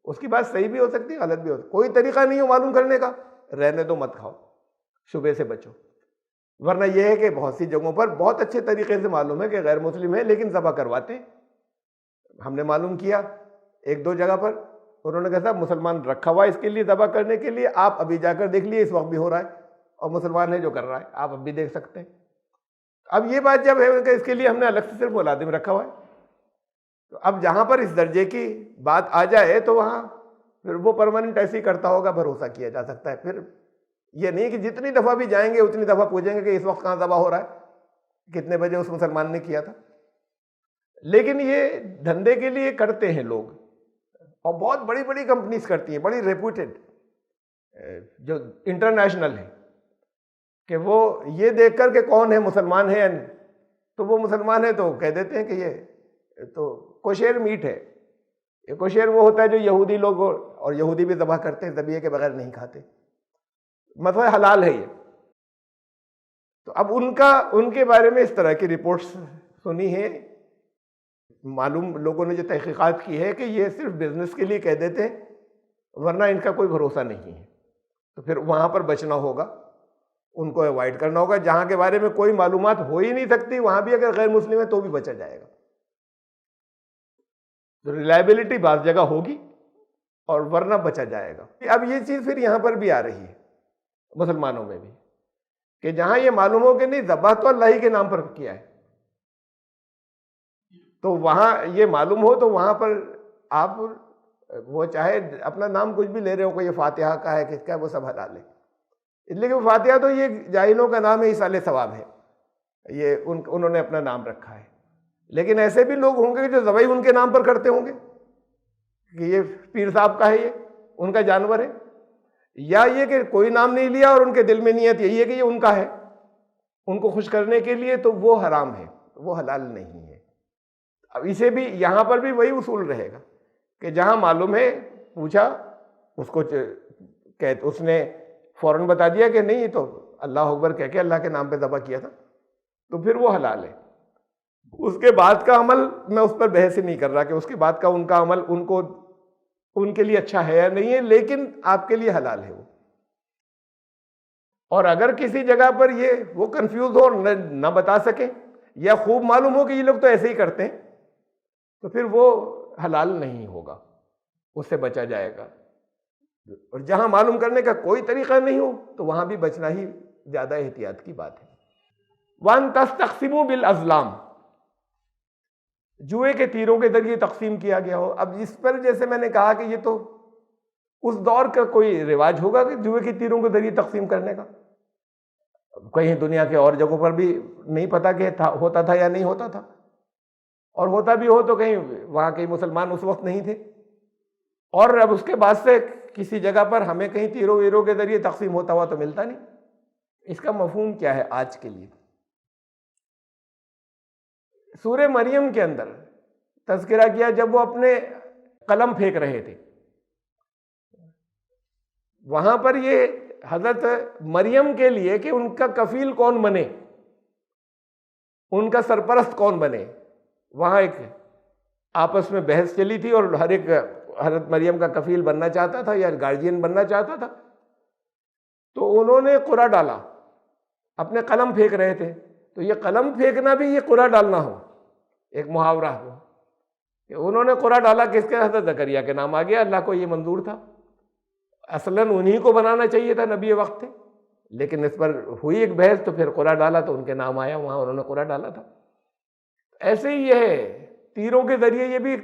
اس کی بات صحیح بھی ہو سکتی ہے غلط بھی ہو سکتی، کوئی طریقہ نہیں ہو معلوم کرنے کا، رہنے دو، مت کھاؤ، شبے سے بچو۔ ورنہ یہ ہے کہ بہت سی جگہوں پر بہت اچھے طریقے سے معلوم ہے کہ غیر مسلم ہے لیکن ذبح کرواتے ہیں۔ ہم نے معلوم کیا ایک دو جگہ پر، انہوں نے کہا صاحب مسلمان رکھا ہوا ہے اس کے لیے ذبح کرنے کے لیے، آپ ابھی جا کر دیکھ لیے، اس وقت بھی ہو رہا ہے اور مسلمان ہے جو کر رہا ہے، آپ اب بھی دیکھ سکتے ہیں۔ اب یہ بات جب ہے کہ اس کے لیے ہم نے الگ سے صرف ملازم رکھا ہوا ہے، تو اب جہاں پر اس درجے کی بات آ جائے تو وہاں پھر وہ پرماننٹ ایسے ہی کرتا ہوگا، بھروسہ کیا جا سکتا ہے۔ پھر یہ نہیں کہ جتنی دفعہ بھی جائیں گے اتنی دفعہ پوچھیں گے کہ اس وقت کہاں ذبح ہو رہا ہے، کتنے بجے اس مسلمان نے کیا تھا۔ لیکن یہ دھندے کے لیے کرتے ہیں لوگ، اور بہت بڑی بڑی کمپنیز کرتی ہیں، بڑی ریپوٹیڈ جو انٹرنیشنل ہیں، کہ وہ یہ دیکھ کر کہ کون ہے مسلمان ہے یا نہیں، تو وہ مسلمان ہے تو کہہ دیتے ہیں کہ یہ تو کوشیر میٹ ہے۔ یہ کوشیر وہ ہوتا ہے جو یہودی لوگ، اور یہودی بھی ذبح کرتے ہیں، ذبیحے کے بغیر نہیں کھاتے، مطلب حلال ہے یہ۔ تو اب ان کے بارے میں اس طرح کی رپورٹس سنی ہے، معلوم لوگوں نے جو تحقیقات کی ہے کہ یہ صرف بزنس کے لیے کہہ دیتے ہیں، ورنہ ان کا کوئی بھروسہ نہیں ہے۔ تو پھر وہاں پر بچنا ہوگا، ان کو اوائڈ کرنا ہوگا۔ جہاں کے بارے میں کوئی معلومات ہو ہی نہیں سکتی، وہاں بھی اگر غیر مسلم ہے تو بھی بچا جائے گا۔ تو ریلائبلٹی بعض جگہ ہوگی اور ورنہ بچا جائے گا۔ اب یہ چیز پھر یہاں پر بھی آ رہی ہے مسلمانوں میں بھی، کہ جہاں یہ معلوم ہو کہ نہیں ذبح تو اللہ ہی کے نام پر کیا ہے، تو وہاں یہ معلوم ہو تو وہاں پر آپ وہ چاہے اپنا نام کچھ بھی لے رہے ہو، کوئی یہ فاتحہ کا ہے کس کا ہے، وہ سب حلال ہے۔ اس لیے کہ فاتحہ تو یہ جاہلوں کا نام ہے، ایصال ثواب ہے، یہ انہوں نے اپنا نام رکھا ہے۔ لیکن ایسے بھی لوگ ہوں گے جو ذبح ان کے نام پر کرتے ہوں گے کہ یہ پیر صاحب کا ہے، یہ ان کا جانور ہے، یا یہ کہ کوئی نام نہیں لیا اور ان کے دل میں نیت یہی ہے کہ یہ ان کا ہے، ان کو خوش کرنے کے لیے، تو وہ حرام ہے، وہ حلال نہیں ہے۔ اب اسے بھی یہاں پر بھی وہی اصول رہے گا کہ جہاں معلوم ہے پوچھا، اس کو اس نے فوراً بتا دیا کہ نہیں یہ تو اللہ اکبر کہہ کے اللہ کے نام پہ ذبح کیا تھا، تو پھر وہ حلال ہے۔ اس کے بعد کا عمل میں اس پر بحث ہی نہیں کر رہا کہ اس کے بعد کا ان کا عمل ان کو ان کے لیے اچھا ہے یا نہیں ہے، لیکن آپ کے لیے حلال ہے وہ۔ اور اگر کسی جگہ پر یہ وہ کنفیوز ہو اور نہ بتا سکیں، یا خوب معلوم ہو کہ یہ لوگ تو ایسے ہی کرتے ہیں، تو پھر وہ حلال نہیں ہوگا، اس سے بچا جائے گا۔ اور جہاں معلوم کرنے کا کوئی طریقہ نہیں ہو تو وہاں بھی بچنا ہی زیادہ احتیاط کی بات ہے۔ وَأَن تَسْتَقْسِمُوا بِالْأَزْلَامِ، جوئے کے تیروں کے ذریعے تقسیم کیا گیا ہو۔ اب اس پر جیسے میں نے کہا کہ یہ تو اس دور کا کوئی رواج ہوگا کہ جوئے کے تیروں کے ذریعے تقسیم کرنے کا، کہیں دنیا کے اور جگہوں پر بھی نہیں پتا کہ ہوتا تھا یا نہیں ہوتا تھا، اور ہوتا بھی ہو تو کہیں وہاں کئی مسلمان اس وقت نہیں تھے، اور اب اس کے بعد سے کسی جگہ پر ہمیں کہیں تیروں ویروں کے ذریعے تقسیم ہوتا ہوا تو ملتا نہیں۔ اس کا مفہوم کیا ہے آج کے لیے؟ سورہ مریم کے اندر تذکرہ کیا جب وہ اپنے قلم پھینک رہے تھے، وہاں پر یہ حضرت مریم کے لیے کہ ان کا کفیل کون بنے، ان کا سرپرست کون بنے، وہاں ایک آپس میں بحث چلی تھی، اور ہر ایک حضرت مریم کا کفیل بننا چاہتا تھا یا گارجین بننا چاہتا تھا۔ تو انہوں نے قرعہ ڈالا، اپنے قلم پھینک رہے تھے، تو یہ قلم پھینکنا بھی یہ قرعہ ڈالنا ہو، ایک محاورہ ہو کہ انہوں نے قرعہ ڈالا، کس کے؟ حضرت زکریا کے نام آ گیا، اللہ کو یہ منظور تھا۔ اصلاً انہی کو بنانا چاہیے تھا، نبی وقت تھے، لیکن اس پر ہوئی ایک بحث تو پھر قرعہ ڈالا تو ان کے نام آیا، وہاں انہوں نے قرعہ ڈالا تھا۔ ایسے ہی یہ ہے، تیروں کے ذریعے یہ بھی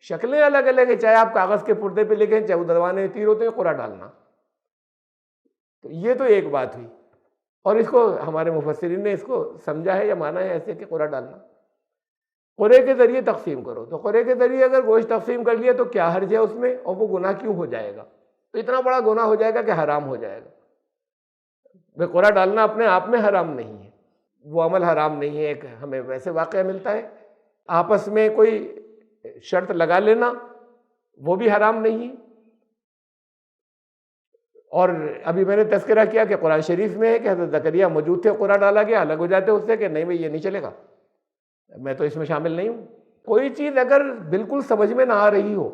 شکلیں الگ الگ ہیں، چاہے آپ کاغذ کے پردے پہ لکھیں، چاہے ادروانے تیر ہوتے ہیں، قرعہ ڈالنا۔ تو یہ تو ایک بات ہوئی، اور اس کو ہمارے مفسرین نے اس کو سمجھا ہے یا مانا ہے ایسے کہ قرعہ ڈالنا، قرعے کے ذریعے تقسیم کرو۔ تو قرعے کے ذریعے اگر گوشت تقسیم کر لیا تو کیا حرج ہے اس میں، اور وہ گناہ کیوں ہو جائے گا؟ تو اتنا بڑا گناہ ہو جائے گا کہ حرام ہو جائے گا۔ قرعہ ڈالنا اپنے آپ میں حرام نہیں ہے، وہ عمل حرام نہیں ہے۔ ایک ہمیں ویسے واقعہ ملتا ہے، آپس میں کوئی شرط لگا لینا، وہ بھی حرام نہیں ہے۔ اور ابھی میں نے تذکرہ کیا کہ قرآن شریف میں ہے کہ حضرت زکریا موجود تھے، قرعہ ڈالا گیا، الگ ہو جاتے اس سے کہ نہیں بھائی یہ نہیں چلے گا، میں تو اس میں شامل نہیں ہوں۔ کوئی چیز اگر بالکل سمجھ میں نہ آ رہی ہو،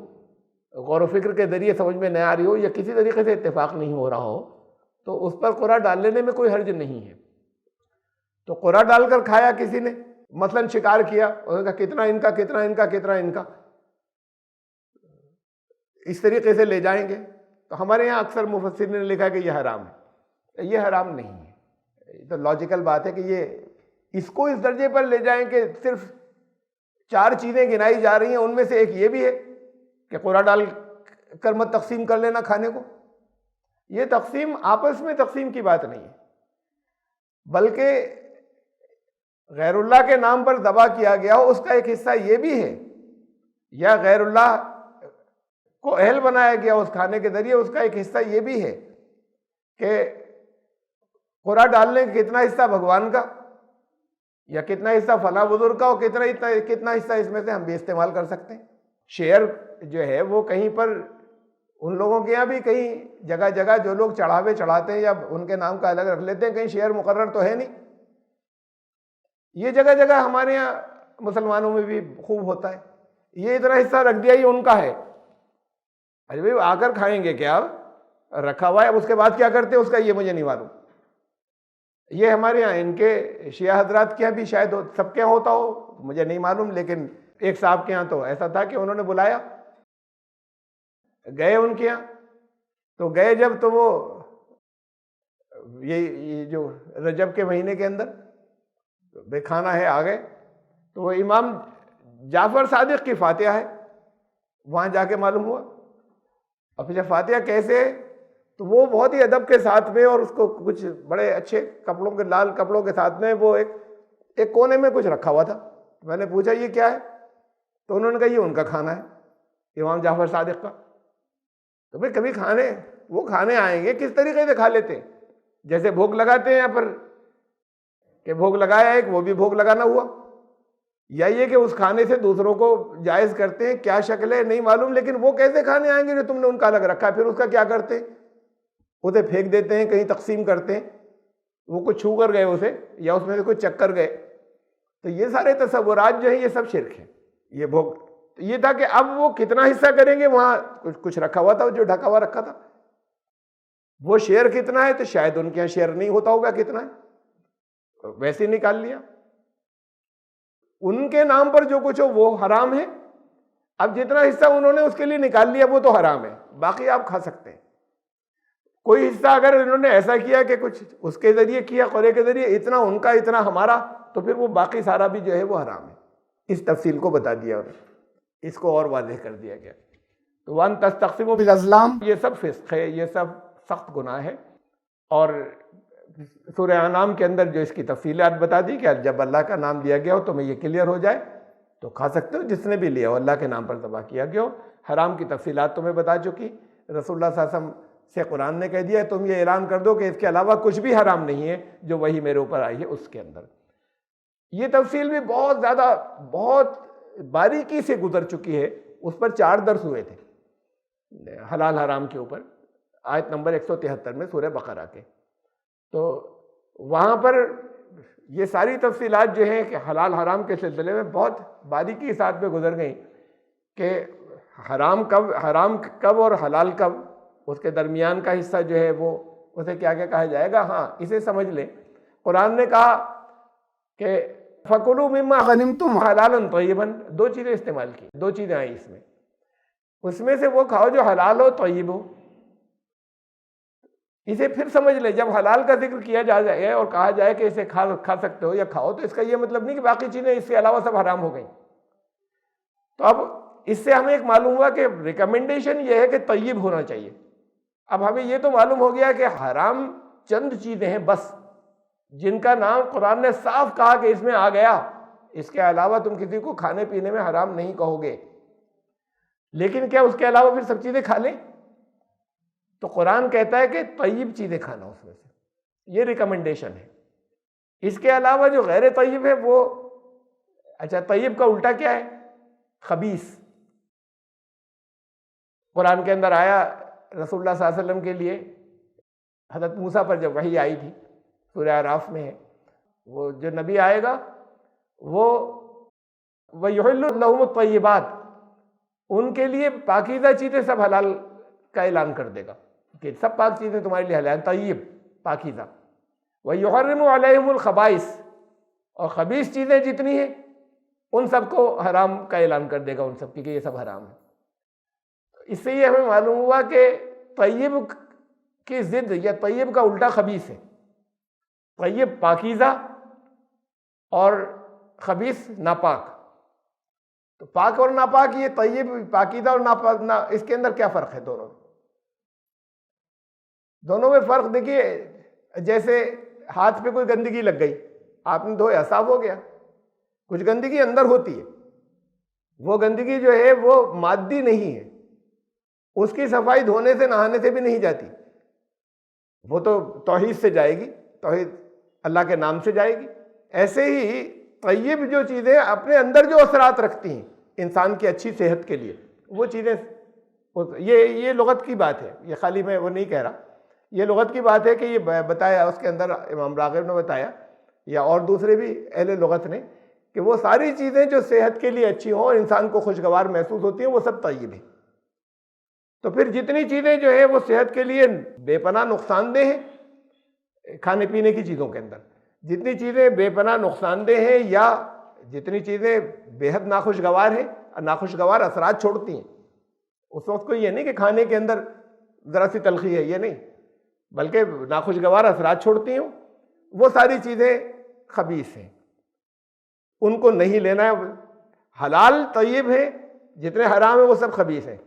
غور و فکر کے ذریعے سمجھ میں نہ آ رہی ہو، یا کسی طریقے سے اتفاق نہیں ہو رہا ہو، تو اس پر قرعہ ڈال لینے میں کوئی حرج نہیں ہے۔ تو قرعہ ڈال کر کھایا کسی نے، مثلاً شکار کیا، انہوں نے کہا کتنا ان کا، کتنا ان کا، کتنا ان کا، اس طریقے سے لے جائیں گے، تو ہمارے یہاں اکثر مفسرین نے لکھا کہ یہ حرام ہے۔ یہ حرام نہیں ہے، یہ تو لاجیکل بات ہے کہ یہ اس کو اس درجے پر لے جائیں کہ صرف 4 چیزیں گنائی جا رہی ہیں، ان میں سے ایک یہ بھی ہے کہ قرعہ ڈال کر مت تقسیم کر لینا کھانے کو۔ یہ تقسیم آپس میں تقسیم کی بات نہیں ہے، بلکہ غیر اللہ کے نام پر ذبح کیا گیا ہو اس کا ایک حصہ یہ بھی ہے، یا غیر اللہ کو اہل بنایا گیا اس کھانے کے ذریعے اس کا ایک حصہ یہ بھی ہے کہ قرعہ ڈالنے کا کتنا حصہ بھگوان کا، یا کتنا حصہ فلاں بزرگ کا، اور کتنا حصہ اس میں سے ہم بھی استعمال کر سکتے ہیں۔ شیئر جو ہے وہ کہیں پر ان لوگوں کے یہاں بھی کہیں جگہ جگہ جو لوگ چڑھاوے چڑھاتے ہیں یا ان کے نام کا الگ رکھ لیتے ہیں، کہیں شیئر مقرر تو ہے نہیں۔ یہ جگہ جگہ ہمارے یہاں مسلمانوں میں بھی خوب ہوتا ہے، یہ اتنا حصہ رکھ دیا، یہ ان کا ہے، ارے بھائی آ کر کھائیں گے کیا، رکھا ہوا ہے، اب اس کے بعد کیا کرتے ہیں اس کا یہ مجھے نہیں معلوم۔ یہ ہمارے یہاں ان کے شیعہ حضرات کے یہاں بھی شاید سب کے یہاں ہوتا ہو، مجھے نہیں معلوم، لیکن ایک صاحب کے یہاں تو ایسا تھا کہ انہوں نے بلایا، گئے ان کے یہاں، تو گئے جب تو وہ یہ جو رجب کے مہینے کے اندر بے کھانا ہے، آ گئے تو وہ امام جعفر صادق کی فاتحہ ہے، وہاں جا کے معلوم ہوا۔ اب جب فاتحہ کیسے ہے تو وہ بہت ہی ادب کے ساتھ میں، اور اس کو کچھ بڑے اچھے کپڑوں کے، لال کپڑوں کے ساتھ میں، وہ ایک کونے میں کچھ رکھا ہوا تھا۔ میں نے پوچھا یہ کیا ہے، تو انہوں نے کہا یہ ان کا کھانا ہے، امام جعفر صادق کا۔ تو بھائی کبھی وہ کھانے آئیں گے کس طریقے سے کھا لیتے ہیں، جیسے بھوگ لگاتے ہیں یہاں پر کہ بھوگ لگایا ایک، وہ بھی بھوگ لگانا ہوا، یا یہ کہ اس کھانے سے دوسروں کو جائز کرتے ہیں، کیا شکل ہے نہیں معلوم، لیکن وہ کیسے کھانے آئیں گے جو تم نے ان کا الگ رکھا ہے، پھر اس کا کیا کرتے ہیں، اسے پھینک دیتے ہیں، کہیں تقسیم کرتے ہیں، وہ کچھ چھو کر گئے اسے، یا اس میں سے کچھ چک کر گئے۔ تو یہ سارے تصورات جو ہیں یہ سب شرک ہیں، یہ بھوگ تو یہ تھا کہ اب وہ کتنا حصہ کریں گے، وہاں کچھ رکھا ہوا تھا جو ڈھکا ہوا رکھا تھا، وہ شیئر کتنا ہے تو شاید ان کے یہاں شیئر نہیں ہوتا ہوگا کتنا ہے، ویسے ہی نکال لیا۔ ان کے نام پر جو کچھ ہو وہ حرام ہے، اب جتنا حصہ انہوں نے اس کے لیے نکال لیا وہ تو حرام ہے، باقی آپ کھا سکتے ہیں۔ کوئی حصہ اگر انہوں نے ایسا کیا کہ کچھ اس کے ذریعے کیا، قرے کے ذریعے، اتنا ان کا اتنا ہمارا، تو پھر وہ باقی سارا بھی جو ہے وہ حرام ہے۔ اس تفصیل کو بتا دیا اور اس کو اور واضح کر دیا گیا۔ تو وَأَن تَسْتَقْسِمُوا بِالْأَزْلَامِ، یہ سب فسق ہے، یہ سب سخت گناہ ہے۔ اور سورہ انعام کے اندر جو اس کی تفصیلات بتا دی کہ جب اللہ کا نام لیا گیا ہو تو میں یہ کلیئر ہو جائے تو کھا سکتے ہو، جس نے بھی لیا ہو اللہ کے نام پر ذبح کیا گیا ہو۔ حرام کی تفصیلات تمہیں بتا چکی، رسول اللہ صلی اللہ علیہ وسلم سے قرآن نے کہہ دیا تم یہ اعلان کر دو کہ اس کے علاوہ کچھ بھی حرام نہیں ہے جو وہی میرے اوپر آئی ہے اس کے اندر۔ یہ تفصیل بھی بہت زیادہ بہت باریکی سے گزر چکی ہے، اس پر 4 درس ہوئے تھے حلال حرام کے اوپر، آیت نمبر 173 میں سورہ بقرہ کے۔ تو وہاں پر یہ ساری تفصیلات جو ہیں کہ حلال حرام کے سلسلے میں بہت باریکی کے ساتھ میں گزر گئیں کہ حرام کب اور حلال کب، اس کے درمیان کا حصہ جو ہے وہ اسے کیا کیا کہا جائے گا۔ ہاں اسے سمجھ لیں، قرآن نے کہا کہ فَكُلُوا مِمَّا غَنِمْتُمْ حَلَالًا طَيِّبًا، 2 چیزیں استعمال کی، 2 چیزیں آئیں اس میں سے وہ کھاؤ جو حلال ہو طیب ہو۔ اسے پھر سمجھ لے، جب حلال کا ذکر کیا جائے اور کہا جائے کہ اسے کھا سکتے ہو یا کھاؤ، تو اس کا یہ مطلب نہیں کہ باقی چیزیں اس کے علاوہ سب حرام ہو گئیں۔ تو اب اس سے ہمیں ایک معلوم ہوا کہ ریکمنڈیشن یہ ہے کہ طیب ہونا چاہیے۔ اب ہمیں یہ تو معلوم ہو گیا کہ حرام چند چیزیں ہیں بس، جن کا نام قرآن نے صاف کہا کہ اس میں آ گیا، اس کے علاوہ تم کسی کو کھانے پینے میں حرام نہیں کہو گے۔ لیکن کیا اس کے علاوہ پھر سب چیزیں کھا لیں؟ تو قرآن کہتا ہے کہ طیب چیزیں کھانا اس میں سے، یہ ریکمنڈیشن ہے۔ اس کے علاوہ جو غیر طیب ہے وہ، اچھا طیب کا الٹا کیا ہے؟ خبیث۔ قرآن کے اندر آیا رسول اللہ صلی اللہ علیہ وسلم کے لیے، حضرت موسیٰ پر جب وحی آئی تھی، سورہ اعراف میں ہے، وہ جو نبی آئے گا وہ وَيُحِلُّ لَهُمُ الطَّيِّبَاتِ، ان کے لیے پاکیزہ چیزیں سب حلال کا اعلان کر دے گا کہ سب پاک چیزیں تمہارے لیے حلال، طیب پاکیزہ۔ وَيُحَرِّمُ عَلَيْهِمُ الْخَبَائِثِ، اور خبیث چیزیں جتنی ہیں ان سب کو حرام کا اعلان کر دے گا، ان سب کی کہ یہ سب حرام ہے۔ اس سے یہ ہمیں معلوم ہوا کہ طیب کی ضد یا طیب کا الٹا خبیث ہے۔ طیب پاکیزہ اور خبیث ناپاک۔ تو پاک اور ناپاک، یہ طیب پاکیزہ اور ناپاک، اس کے اندر کیا فرق ہے؟ دونوں میں فرق دیکھیے، جیسے ہاتھ پہ کوئی گندگی لگ گئی، آپ نے دھویا، صاف ہو گیا، کچھ گندگی اندر ہوتی ہے، وہ گندگی جو ہے وہ مادی نہیں ہے، اس کی صفائی دھونے سے نہانے سے بھی نہیں جاتی، وہ تو توحید سے جائے گی، توحید اللہ کے نام سے جائے گی۔ ایسے ہی طیب جو چیزیں اپنے اندر جو اثرات رکھتی ہیں انسان کی اچھی صحت کے لیے، وہ چیزیں، یہ لغت کی بات ہے، یہ خالی میں وہ نہیں کہہ رہا، یہ لغت کی بات ہے کہ یہ بتایا اس کے اندر امام راغب نے بتایا یا اور دوسرے بھی اہل لغت نے کہ وہ ساری چیزیں جو صحت کے لیے اچھی ہوں اور انسان کو خوشگوار محسوس ہوتی ہیں وہ سب طیب ہیں۔ تو پھر جتنی چیزیں جو ہے وہ صحت کے لیے بے پناہ نقصان دہ ہیں، کھانے پینے کی چیزوں کے اندر جتنی چیزیں بے پناہ نقصان دہ ہیں یا جتنی چیزیں بے حد ناخوشگوار ہیں، ناخوشگوار اثرات چھوڑتی ہیں، اس وقت کو یہ نہیں کہ کھانے کے اندر ذرا سی تلخی ہے، یہ نہیں، بلکہ ناخوشگوار اثرات چھوڑتی ہیں، وہ ساری چیزیں خبیث ہیں، ان کو نہیں لینا ہے۔ حلال طیب ہے، جتنے حرام ہیں وہ سب خبیث ہیں۔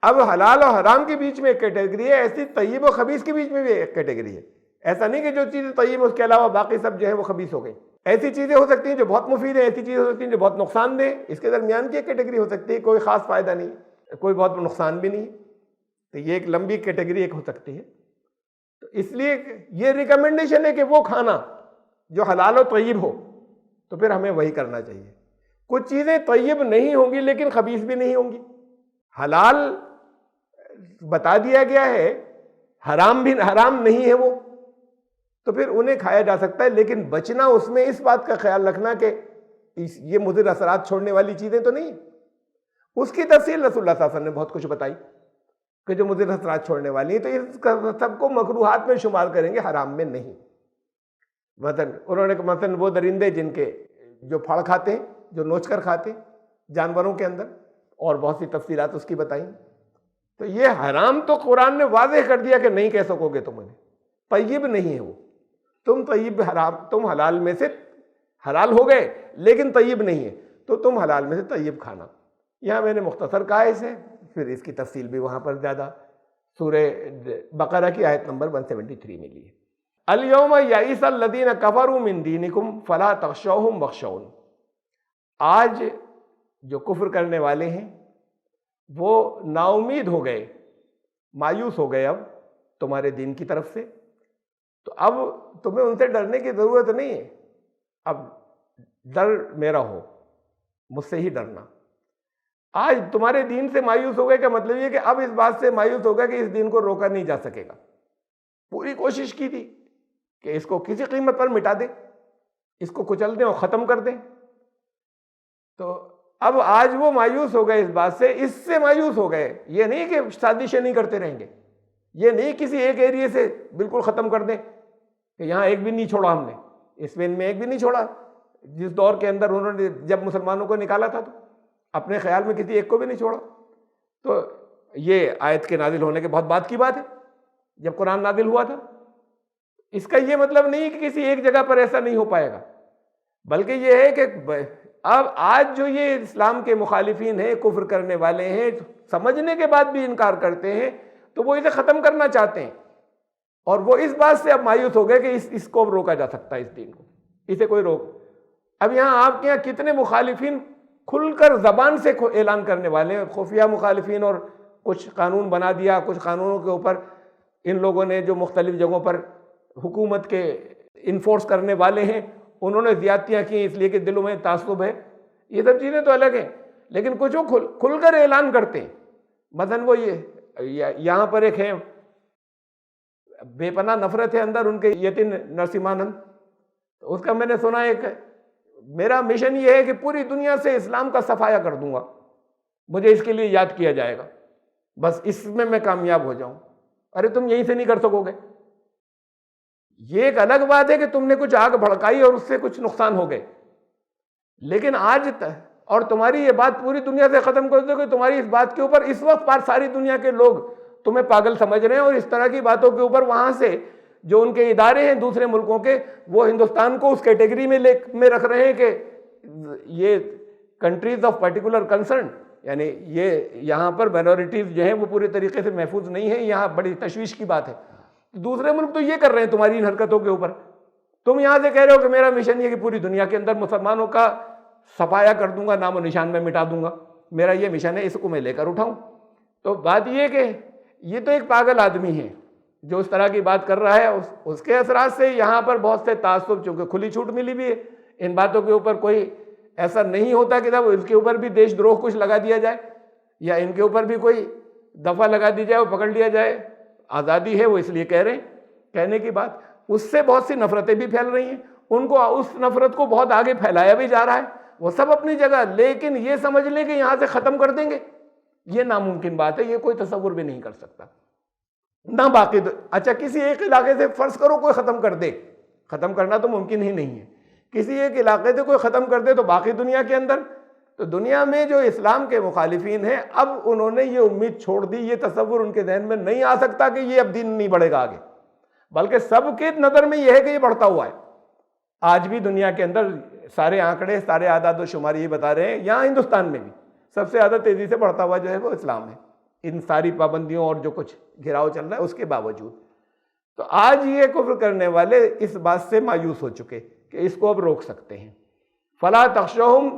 اب حلال اور حرام کے بیچ میں ایک کیٹیگری ہے، ایسی طیب و خبیث کے بیچ میں بھی ایک کیٹیگری ہے۔ ایسا نہیں کہ جو چیزیں طیب اس کے علاوہ باقی سب جو ہے وہ خبیث ہو گئی۔ ایسی چیزیں ہو سکتی ہیں جو بہت مفید ہیں، ایسی چیزیں ہو سکتی ہیں جو بہت نقصان دہ، اس کے درمیان کی ایک کیٹیگری ہو سکتی ہے، کوئی خاص فائدہ نہیں، کوئی بہت نقصان بھی نہیں، تو یہ ایک لمبی کیٹیگری ایک ہو سکتی ہے۔ تو اس لیے یہ ریکمنڈیشن ہے کہ وہ کھانا جو حلال و طیب ہو، تو پھر ہمیں وہی کرنا چاہیے۔ کچھ چیزیں طیب نہیں ہوں گی لیکن خبیث بھی نہیں ہوں گی، حلال بتا دیا گیا ہے، حرام بھی حرام نہیں ہے وہ، تو پھر انہیں کھایا جا سکتا ہے، لیکن بچنا اس میں اس بات کا خیال رکھنا کہ یہ مضر اثرات چھوڑنے والی چیزیں تو نہیں، اس کی تفصیل رسول اللہ صلی اللہ علیہ وسلم نے بہت کچھ بتائی کہ جو مضر اثرات چھوڑنے والی ہیں تو اس کا سب کو مکروہات میں شمار کریں گے، حرام میں نہیں۔ مثلا انہوں نے مثلا وہ درندے جن کے جو پھڑ کھاتے ہیں، جو نوچ کر کھاتے ہیں جانوروں کے اندر، اور بہت سی تفصیلات اس کی بتائیں۔ تو یہ حرام تو قرآن نے واضح کر دیا کہ نہیں کہہ سکو گے تم انہیں، طیب نہیں ہے وہ، تم طیب حرام، تم حلال میں سے حلال ہو گئے لیکن طیب نہیں ہے، تو تم حلال میں سے طیب کھانا۔ یہاں میں نے مختصر کہا ہے اسے، پھر اس کی تفصیل بھی وہاں پر زیادہ سورہ بقرہ کی آیت نمبر 173 میں لی ہے۔ الیوم یئس الذین کفروا من دینکم فلا تخشوہم واخشون، آج جو کفر کرنے والے ہیں وہ نا امید ہو گئے، مایوس ہو گئے اب تمہارے دین کی طرف سے، تو اب تمہیں ان سے ڈرنے کی ضرورت نہیں ہے، اب ڈر میرا ہو، مجھ سے ہی ڈرنا۔ آج تمہارے دین سے مایوس ہو گئے کا مطلب یہ کہ اب اس بات سے مایوس ہو گیا کہ اس دین کو روکا نہیں جا سکے گا۔ پوری کوشش کی تھی کہ اس کو کسی قیمت پر مٹا دیں، اس کو کچل دیں اور ختم کر دیں، تو اب آج وہ مایوس ہو گئے اس بات سے، اس سے مایوس ہو گئے۔ یہ نہیں کہ سازشیں نہیں کرتے رہیں گے، یہ نہیں کسی ایک ایریے سے بالکل ختم کر دیں کہ یہاں ایک بھی نہیں چھوڑا ہم نے، اسپین میں ایک بھی نہیں چھوڑا، جس دور کے اندر انہوں نے جب مسلمانوں کو نکالا تھا تو اپنے خیال میں کسی ایک کو بھی نہیں چھوڑا۔ تو یہ آیت کے نازل ہونے کے بہت بعد کی بات ہے، جب قرآن نازل ہوا تھا۔ اس کا یہ مطلب نہیں کہ کسی ایک جگہ پر ایسا نہیں ہو پائے گا، بلکہ یہ ہے کہ اب آج جو یہ اسلام کے مخالفین ہیں، کفر کرنے والے ہیں، سمجھنے کے بعد بھی انکار کرتے ہیں، تو وہ اسے ختم کرنا چاہتے ہیں، اور وہ اس بات سے اب مایوس ہو گئے کہ اس کو اب روکا جا سکتا ہے، اس دین کو اسے کوئی روک۔ اب یہاں آپ کے یہاں کتنے مخالفین کھل کر زبان سے اعلان کرنے والے ہیں، خفیہ مخالفین، اور کچھ قانون بنا دیا، کچھ قانونوں کے اوپر ان لوگوں نے جو مختلف جگہوں پر حکومت کے انفورس کرنے والے ہیں انہوں نے زیادتیاں کی اس لیے کہ دلوں میں تعصب ہے، یہ سب چیزیں تو الگ ہیں، لیکن کچھ وہ کھل کر اعلان کرتے ہیں۔ مثلا وہ یہاں پر ایک ہے، بے پناہ نفرت ہے اندر ان کے، یتن نرسمہانند، اس کا میں نے سنا ایک، میرا مشن یہ ہے کہ پوری دنیا سے اسلام کا صفایا کر دوں گا، مجھے اس کے لیے یاد کیا جائے گا، بس اس میں کامیاب ہو جاؤں۔ ارے تم یہیں سے نہیں کر سکو گے، یہ ایک الگ بات ہے کہ تم نے کچھ آگ بھڑکائی اور اس سے کچھ نقصان ہو گئے، لیکن آج اور تمہاری یہ بات پوری دنیا سے ختم کر دو کہ تمہاری اس بات کے اوپر اس وقت پر ساری دنیا کے لوگ تمہیں پاگل سمجھ رہے ہیں، اور اس طرح کی باتوں کے اوپر وہاں سے جو ان کے ادارے ہیں دوسرے ملکوں کے، وہ ہندوستان کو اس کیٹیگری میں رکھ رہے ہیں کہ یہ کنٹریز آف پرٹیکولر کنسرن، یعنی یہ یہاں پر مائنورٹیز جو ہیں وہ پورے طریقے سے محفوظ نہیں ہیں، یہاں بڑی تشویش کی بات ہے۔ دوسرے ملک تو یہ کر رہے ہیں تمہاری ان حرکتوں کے اوپر، تم یہاں سے کہہ رہے ہو کہ میرا مشن یہ کہ پوری دنیا کے اندر مسلمانوں کا صفایا کر دوں گا، نام و نشان میں مٹا دوں گا، میرا یہ مشن ہے، اس کو میں لے کر اٹھاؤں۔ تو بات یہ کہ یہ تو ایک پاگل آدمی ہے جو اس طرح کی بات کر رہا ہے، اس کے اثرات سے یہاں پر بہت سے تعصب، چونکہ کھلی چھوٹ ملی بھی ہے، ان باتوں کے اوپر کوئی ایسا نہیں ہوتا کہ اس کے اوپر بھی دیش دروہ کچھ لگا دیا جائے، یا ان کے اوپر بھی کوئی دفعہ لگا دی جائے، وہ پکڑ لیا جائے، آزادی ہے، وہ اس لیے کہہ رہے ہیں، کہنے کی بات۔ اس سے بہت سی نفرتیں بھی پھیل رہی ہیں، ان کو اس نفرت کو بہت آگے پھیلایا بھی جا رہا ہے، وہ سب اپنی جگہ، لیکن یہ سمجھ لیں کہ یہاں سے ختم کر دیں گے، یہ ناممکن بات ہے، یہ کوئی تصور بھی نہیں کر سکتا۔ نہ باقی اچھا کسی ایک علاقے سے فرض کرو کوئی ختم کر دے، ختم کرنا تو ممکن ہی نہیں ہے، کسی ایک علاقے سے کوئی ختم کر دے تو باقی دنیا کے اندر، تو دنیا میں جو اسلام کے مخالفین ہیں اب انہوں نے یہ امید چھوڑ دی، یہ تصور ان کے ذہن میں نہیں آ سکتا کہ یہ اب دین نہیں بڑھے گا آگے، بلکہ سب کے نظر میں یہ ہے کہ یہ بڑھتا ہوا ہے۔ آج بھی دنیا کے اندر سارے آنکڑے، سارے اعداد و شمار یہ بتا رہے ہیں، یہاں ہندوستان میں بھی سب سے زیادہ تیزی سے بڑھتا ہوا جو ہے وہ اسلام ہے، ان ساری پابندیوں اور جو کچھ گھراؤ چل رہا ہے اس کے باوجود۔ تو آج یہ کفر کرنے والے اس بات سے مایوس ہو چکے کہ اس کو اب روک سکتے ہیں۔ فلا تخشوہم،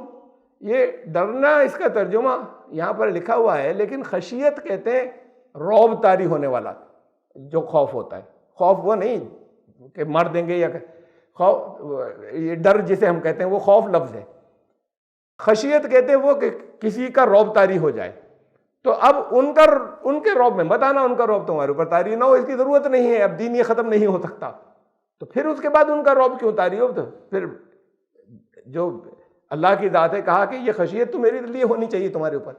یہ ڈرنا اس کا ترجمہ یہاں پر لکھا ہوا ہے، لیکن خشیت کہتے ہیں رعب طاری ہونے والا جو خوف ہوتا ہے، خوف وہ نہیں کہ مار دیں گے، یا خوف یہ ڈر جسے ہم کہتے ہیں وہ خوف لفظ ہے، خشیت کہتے ہیں وہ کہ کسی کا رعب طاری ہو جائے۔ تو اب ان کے رعب میں مت آنا، ان کا رعب تمہارے اوپر طاری نہ ہو، اس کی ضرورت نہیں ہے، اب دین یہ ختم نہیں ہو سکتا، تو پھر اس کے بعد ان کا رعب کیوں طاری ہو؟ تو پھر جو اللہ کی ذات ہے، کہا کہ یہ خشیت تو میرے لیے ہونی چاہیے تمہارے اوپر،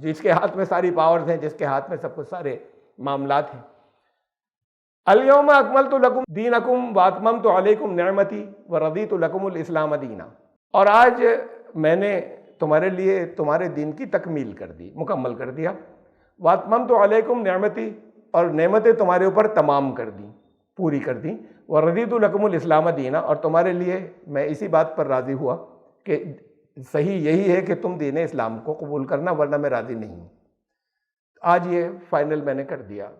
جس کے ہاتھ میں ساری پاورز ہیں، جس کے ہاتھ میں سب کچھ سارے معاملات ہیں۔ الیوم اکملت لکم دینکم واتممت علیکم نعمتی ورضیت لکم الاسلام دینا، اور آج میں نے تمہارے لیے تمہارے دین کی تکمیل کر دی، مکمل کر دیا۔ واتممت علیکم نعمتی، اور نعمتیں تمہارے اوپر تمام کر دیں، پوری کر دیں۔ ورضیت لکم الاسلام دینا، اور تمہارے لیے میں اسی بات پر راضی ہوا کہ صحیح یہی ہے کہ تم دین اسلام کو قبول کرنا، ورنہ میں راضی نہیں ہوں۔ آج یہ فائنل میں نے کر دیا،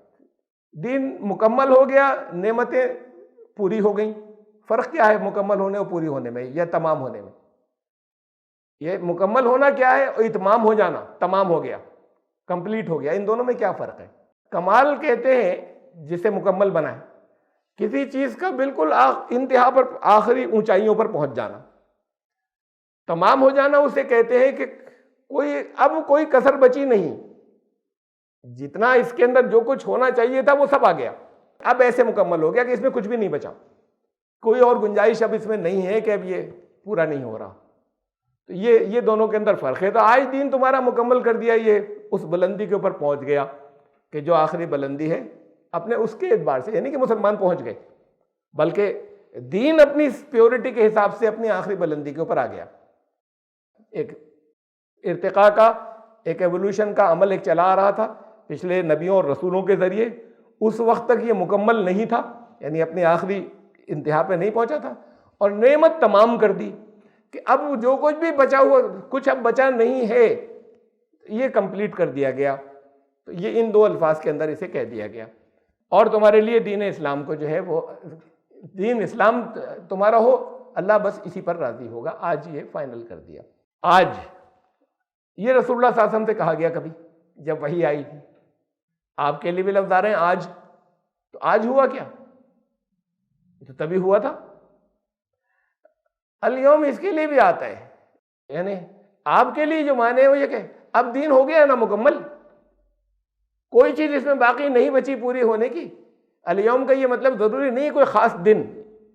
دین مکمل ہو گیا، نعمتیں پوری ہو گئیں۔ فرق کیا ہے مکمل ہونے اور پوری ہونے میں یا تمام ہونے میں؟ یہ مکمل ہونا کیا ہے اور اتمام ہو جانا، تمام ہو گیا، کمپلیٹ ہو گیا، ان دونوں میں کیا فرق ہے؟ کمال کہتے ہیں جسے مکمل بنا ہے، کسی چیز کا بالکل انتہا پر، آخری اونچائیوں پر پہنچ جانا۔ تمام ہو جانا اسے کہتے ہیں کہ اب کوئی کسر بچی نہیں، جتنا اس کے اندر جو کچھ ہونا چاہیے تھا وہ سب آ گیا، اب ایسے مکمل ہو گیا کہ اس میں کچھ بھی نہیں بچا، کوئی اور گنجائش اب اس میں نہیں ہے کہ اب یہ پورا نہیں ہو رہا۔ تو یہ دونوں کے اندر فرق ہے۔ تو آج دین تمہارا مکمل کر دیا، یہ اس بلندی کے اوپر پہنچ گیا کہ جو آخری بلندی ہے اپنے اس کے اعتبار سے، یعنی کہ مسلمان پہنچ گئے، بلکہ دین اپنی پیورٹی کے حساب سے اپنی آخری بلندی کے اوپر آ گیا۔ ایک ارتقاء کا، ایک ایوولوشن کا عمل ایک چلا آ رہا تھا پچھلے نبیوں اور رسولوں کے ذریعے، اس وقت تک یہ مکمل نہیں تھا، یعنی اپنی آخری انتہا پہ نہیں پہنچا تھا، اور نعمت تمام کر دی کہ اب جو کچھ بھی بچا ہوا، کچھ اب بچا نہیں ہے، یہ کمپلیٹ کر دیا گیا۔ تو یہ ان دو الفاظ کے اندر اسے کہہ دیا گیا، اور تمہارے لیے دین اسلام کو جو ہے وہ دین اسلام تمہارا ہو، اللہ بس اسی پر راضی ہوگا۔ آج یہ فائنل کر دیا۔ آج یہ رسول اللہ صلی اللہ علیہ وسلم سے کہا گیا کبھی جب وحی آئی تھی، آپ کے لیے بھی لفظ آ رہے ہیں آج، تو آج ہوا کیا؟ تو تبھی ہوا تھا۔ الیوم اس کے لیے بھی آتا ہے، یعنی آپ کے لیے جو معنی ہے وہ یہ کہ اب دین ہو گیا نا مکمل، کوئی چیز اس میں باقی نہیں بچی پوری ہونے کی۔ الیوم کا یہ مطلب ضروری نہیں ہے کوئی خاص دن،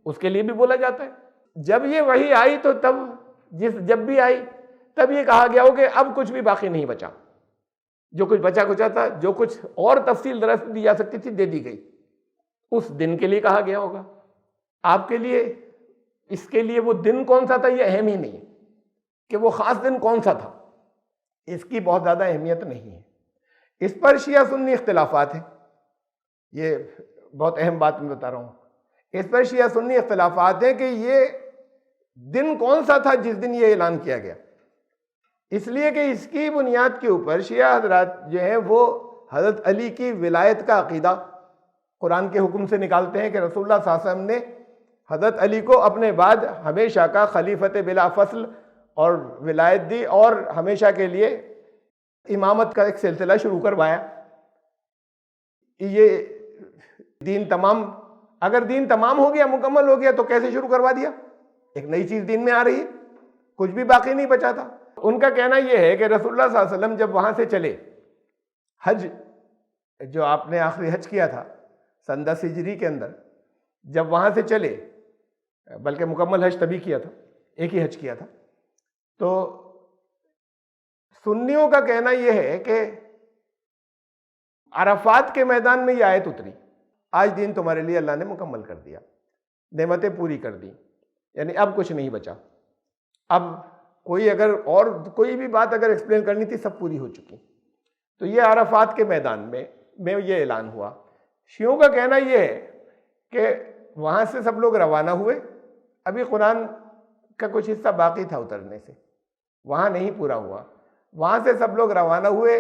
اس کے لیے بھی بولا جاتا ہے۔ جب یہ وحی آئی تو تب جب بھی آئی تب یہ کہا گیا ہو کہ اب کچھ بھی باقی نہیں بچا، جو کچھ بچا کچا تھا، جو کچھ اور تفصیل درست دی جا سکتی تھی دے دی گئی، اس دن کے لیے کہا گیا ہوگا۔ آپ کے لیے اس کے لیے وہ دن کون سا تھا یہ اہم ہی نہیں کہ وہ خاص دن کون سا تھا، اس کی بہت زیادہ اہمیت نہیں ہے۔ اس پر شیعہ سنی اختلافات ہیں، یہ بہت اہم بات میں بتا رہا ہوں۔ اس پر شیعہ سنی اختلافات ہیں کہ یہ دن کون سا تھا جس دن یہ اعلان کیا گیا، اس لیے کہ اس کی بنیاد کے اوپر شیعہ حضرات جو ہیں وہ حضرت علی کی ولایت کا عقیدہ قرآن کے حکم سے نکالتے ہیں کہ رسول اللہ صلی اللہ علیہ وسلم نے حضرت علی کو اپنے بعد ہمیشہ کا خلیفت بلا فصل اور ولایت دی، اور ہمیشہ کے لیے امامت کا ایک سلسلہ شروع کروایا۔ یہ دین تمام، اگر دین تمام ہو گیا، مکمل ہو گیا، تو کیسے شروع کروا دیا؟ ایک نئی چیز دین میں آ رہی ہے، کچھ بھی باقی نہیں بچا تھا۔ ان کا کہنا یہ ہے کہ رسول اللہ صلی اللہ علیہ وسلم جب وہاں سے چلے، حج جو آپ نے آخری حج کیا تھا سن 10 ہجری کے اندر، جب وہاں سے چلے، بلکہ مکمل حج تبھی کیا تھا، ایک ہی حج کیا تھا، تو سنیوں کا کہنا یہ ہے کہ عرفات کے میدان میں یہ آیت اتری، آج دین تمہارے لیے اللہ نے مکمل کر دیا، نعمتیں پوری کر دی، یعنی اب کچھ نہیں بچا، اب کوئی اگر اور کوئی بھی بات اگر ایکسپلین کرنی تھی سب پوری ہو چکی۔ تو یہ عرفات کے میدان میں یہ اعلان ہوا۔ شیعوں کا کہنا یہ ہے کہ وہاں سے سب لوگ روانہ ہوئے، ابھی قرآن کا کچھ حصہ باقی تھا اترنے سے، وہاں نہیں پورا ہوا، وہاں سے سب لوگ روانہ ہوئے۔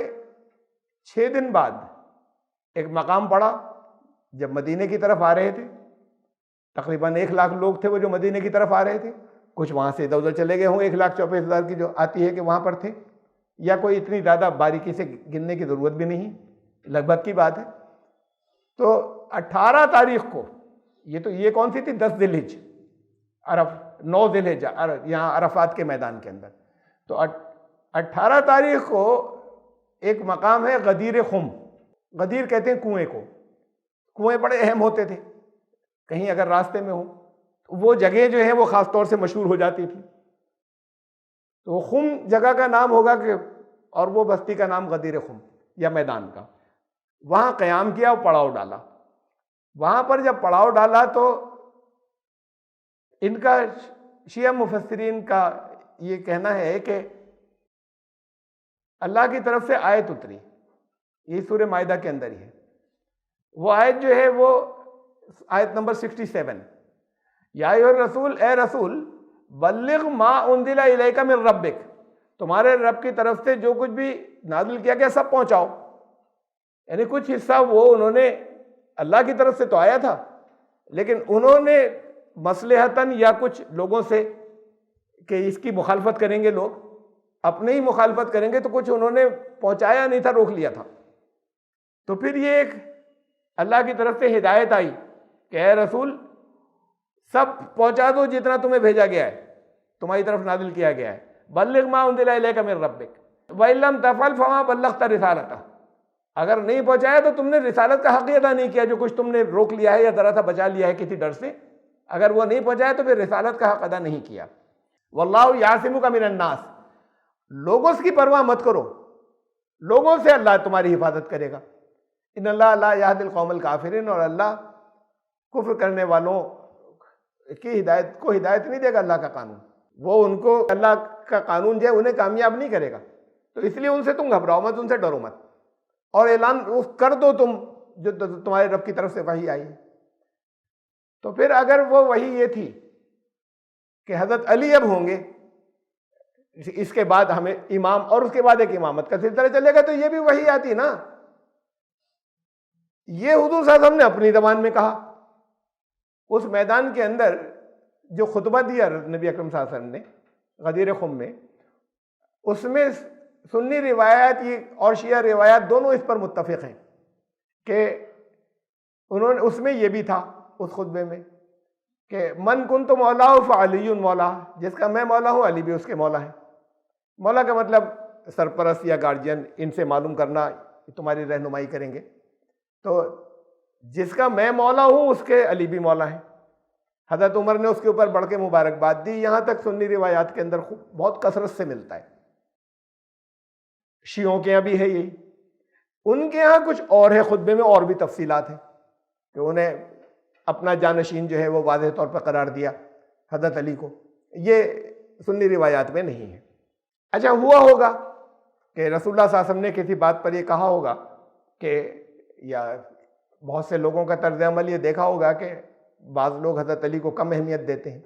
6 دن بعد ایک مقام پڑا جب مدینے کی طرف آ رہے تھے، تقریباً 1 لاکھ لوگ تھے وہ جو مدینے کی طرف آ رہے تھے، کچھ وہاں سے ادھر ادھر چلے گئے ہوں، 1,44,000 کی جو آتی ہے کہ وہاں پر تھے، یا کوئی اتنی زیادہ باریکی سے گننے کی ضرورت بھی نہیں، لگ بھگ کی بات ہے۔ تو 18 تاریخ کو، یہ کون سی تھی؟ 10 ذی الحج، 9 ذی الحج یہاں عرفات کے میدان کے اندر۔ تو 18 تاریخ کو ایک مقام ہے غدیر خم، غدیر کہتے ہیں کنویں کو، کنویں بڑے اہم ہوتے تھے، کہیں اگر راستے میں ہو تو وہ جگہ جو ہے وہ خاص طور سے مشہور ہو جاتی تھی۔ تو خم جگہ کا نام ہوگا کہ، اور وہ بستی کا نام غدیر خم یا میدان کا. وہاں قیام کیا اور پڑاؤ ڈالا. وہاں پر جب پڑاؤ ڈالا تو ان کا شیعہ مفسرین کا یہ کہنا ہے کہ اللہ کی طرف سے آیت اتری، یہ سورہ مائدہ کے اندر ہی ہے. وہ آیت جو ہے وہ آیت نمبر 67، یا ایھا الرسول، اے رسول، بلغ ما انزل الیک من ربک، تمہارے رب کی طرف سے جو کچھ بھی نازل کیا گیا سب پہنچاؤ. یعنی کچھ حصہ وہ انہوں نے اللہ کی طرف سے تو آیا تھا، لیکن انہوں نے مصلحتاً یا کچھ لوگوں سے کہ اس کی مخالفت کریں گے، لوگ اپنے ہی مخالفت کریں گے، تو کچھ انہوں نے پہنچایا نہیں تھا، روک لیا تھا. تو پھر یہ ایک اللہ کی طرف سے ہدایت آئی کہ اے رسول سب پہنچا دو جتنا تمہیں بھیجا گیا ہے، تمہاری طرف نازل کیا گیا ہے. بلغ ما انزل الیک من ربک وَإِن لَّمْ تَفْعَلْ فَمَا بَلَّغْتَ رِسَالَتَهُ، اگر نہیں پہنچایا تو تم نے رسالت کا حق ادا نہیں کیا. جو کچھ تم نے روک لیا ہے یا ذرا سا بچا لیا ہے کسی ڈر سے، اگر وہ نہیں پہنچایا تو پھر رسالت کا حق ادا نہیں کیا. وَاللَّهُ يَعْصِمُكَ مِنَ النَّاسِ، لوگوں کی پرواہ مت کرو، لوگوں سے اللہ تمہاری حفاظت کرے گا. ان اللہ لا یہدی القوم الکافرین، اور اللہ کفر کرنے والوں کی ہدایت کو ہدایت نہیں دے گا. اللہ کا قانون وہ ان کو، اللہ کا قانون جو ہے انہیں کامیاب نہیں کرے گا. تو اس لیے ان سے تم گھبراؤ مت، ان سے ڈرو مت، اور اعلان کر دو تم جو تمہارے رب کی طرف سے وحی آئی. تو پھر اگر وہ وحی یہ تھی کہ حضرت علی اب ہوں گے، اس کے بعد ہمیں امام، اور اس کے بعد ایک امامت کا سلسلہ چلے گا، تو یہ بھی وحی آتی نا. یہ حضور صلی اللہ علیہ وسلم نے اپنی زبان میں کہا. اس میدان کے اندر جو خطبہ دیا نبی اکرم صلی اللہ علیہ وسلم نے غدیر خم میں، اس میں سنی روایات اور شیعہ روایات دونوں اس پر متفق ہیں کہ انہوں نے، اس میں یہ بھی تھا اس خطبے میں کہ من کنت مولا فعلی مولا، جس کا میں مولا ہوں علی بھی اس کے مولا ہے. مولا کا مطلب سرپرست یا گارجین، ان سے معلوم کرنا تمہاری رہنمائی کریں گے. تو جس کا میں مولا ہوں اس کے علی بھی مولا ہے. حضرت عمر نے اس کے اوپر بڑھ کے مبارکباد دی. یہاں تک سنی روایات کے اندر بہت کثرت سے ملتا ہے. شیعوں کے یہاں بھی ہے یہی. ان کے یہاں کچھ اور ہے، خطبے میں اور بھی تفصیلات ہیں کہ انہیں اپنا جانشین جو ہے وہ واضح طور پر قرار دیا حضرت علی کو. یہ سنی روایات میں نہیں ہے. اچھا، ہوا ہوگا کہ رسول اللہ صلی اللہ علیہ وسلم نے کسی بات پر یہ کہا ہوگا کہ، یا بہت سے لوگوں کا طرز عمل یہ دیکھا ہوگا کہ بعض لوگ حضرت علی کو کم اہمیت دیتے ہیں.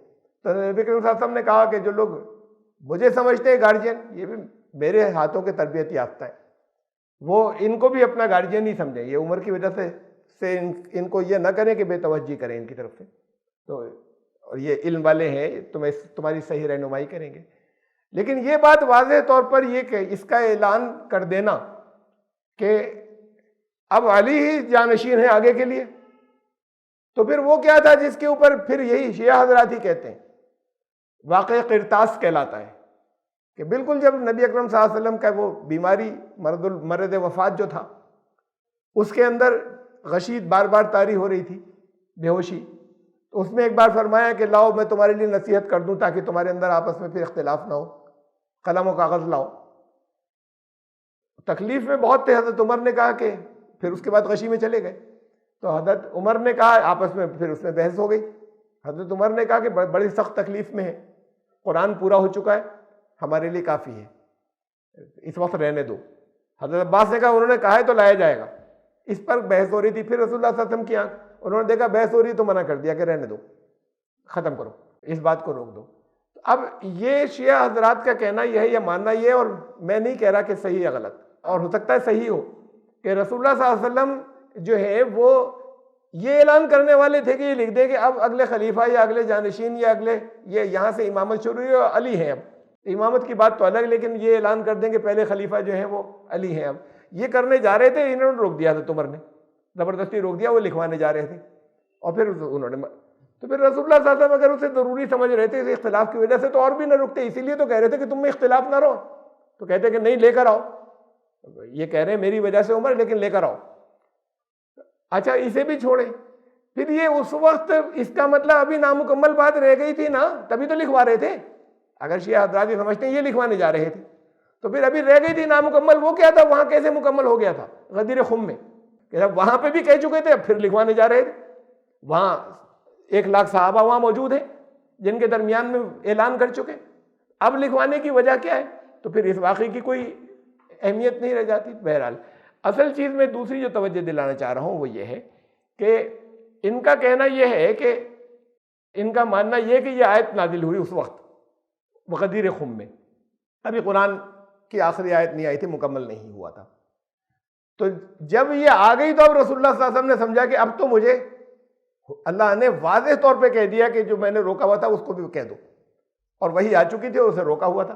تو نبی کریم صلی اللہ علیہ وسلم نے کہا کہ جو لوگ مجھے سمجھتے ہیں گارجین، یہ بھی میرے ہاتھوں کے تربیت یافتہ ہے، وہ ان کو بھی اپنا گارجین نہیں سمجھیں. یہ عمر کی وجہ سے ان کو یہ نہ کریں کہ بے توجہی کریں ان کی طرف سے. تو اور یہ علم والے ہیں، تمہاری صحیح رہنمائی کریں گے. لیکن یہ بات واضح طور پر یہ کہ اس کا اعلان کر دینا کہ اب علی ہی جانشین ہے آگے کے لیے، تو پھر وہ کیا تھا جس کے اوپر پھر یہی شیعہ حضرات ہی کہتے ہیں واقعہ قرطاس کہلاتا ہے کہ بالکل جب نبی اکرم صلی اللہ علیہ وسلم کا وہ بیماری، مرض وفات جو تھا، اس کے اندر غشید بار بار طاری ہو رہی تھی، بے ہوشی. تو اس میں ایک بار فرمایا کہ لاؤ میں تمہارے لیے نصیحت کر دوں تاکہ تمہارے اندر آپس میں پھر اختلاف نہ ہو، قلم و کاغذ لاؤ. تکلیف میں بہت تھے. حضرت عمر نے کہا کہ پھر اس کے بعد غشی میں چلے گئے. تو حضرت عمر نے کہا، آپس میں پھر اس میں بحث ہو گئی. حضرت عمر نے کہا کہ بڑی سخت تکلیف میں ہے، قرآن پورا ہو چکا ہے، ہمارے لیے کافی ہے، اس وقت رہنے دو. حضرت عباس نے کہا انہوں نے کہا ہے تو لایا جائے گا. اس پر بحث ہو رہی تھی. پھر رسول اللہ صلی اللہ علیہ وسلم کی آنکھ، انہوں نے دیکھا بحث ہو رہی تو منع کر دیا کہ رہنے دو، ختم کرو، اس بات کو روک دو. اب یہ شیعہ حضرات کا کہنا یہ ہے یا ماننا یہ ہے، اور میں نہیں کہہ رہا کہ صحیح یا غلط، اور ہو سکتا ہے صحیح ہو، کہ رسول اللہ صلی اللہ علیہ وسلم جو ہے وہ یہ اعلان کرنے والے تھے کہ یہ لکھ دیں کہ اب اگلے خلیفہ یا اگلے جانشین یا اگلے، یہ یہاں سے امامت شروع ہوئی اور علی ہیں. اب امامت کی بات تو الگ، لیکن یہ اعلان کر دیں کہ پہلے خلیفہ جو ہیں وہ علی ہیں. اب یہ کرنے جا رہے تھے، انہوں نے روک دیا تھا، عمر نے زبردستی روک دیا. وہ لکھوانے جا رہے تھے اور پھر انہوں نے، تو پھر رسول اللہ صلی اللہ علیہ وسلم اگر اسے ضروری سمجھ رہے تھے اس اختلاف کی وجہ سے تو اور بھی نہ رکتے. اسی لیے تو کہہ رہے تھے کہ تم میں اختلاف نہ رہو. تو کہتے کہ نہیں، لے کر آؤ. یہ کہہ رہے ہیں میری وجہ سے عمر، لیکن لے کر آؤ. اچھا، اسے بھی چھوڑیں. پھر یہ اس وقت اس کا مطلب ابھی نامکمل بات رہ گئی تھی نا، تبھی تو لکھوا رہے تھے. اگر شیعہ حضرات سمجھتے ہیں یہ لکھوانے جا رہے تھے، تو پھر ابھی رہ گئی تھی نامکمل، وہ کیا تھا، وہاں کیسے مکمل ہو گیا تھا غدیر خم میں، کہ وہاں پہ بھی کہہ چکے تھے، اب پھر لکھوانے جا رہے تھے. وہاں 1,00,000 صحابہ وہاں موجود ہیں جن کے درمیان میں اعلان کر چکے، اب لکھوانے کی وجہ کیا ہے؟ تو پھر اس واقعے کی کوئی اہمیت نہیں رہ جاتی. بہرحال اصل چیز میں دوسری جو توجہ دلانا چاہ رہا ہوں وہ یہ ہے کہ ان کا کہنا یہ ہے کہ ان کا ماننا یہ کہ یہ آیت نازل ہوئی اس وقت غدیر خم میں، ابھی قرآن کی آخری آیت نہیں آئی تھی، مکمل نہیں ہوا تھا. تو جب یہ آ گئی تو اب رسول اللہ صلی اللہ علیہ وسلم نے سمجھا کہ اب تو مجھے اللہ نے واضح طور پہ کہہ دیا کہ جو میں نے روکا ہوا تھا اس کو بھی کہہ دو. اور وہی آ چکی تھی اور اسے روکا ہوا تھا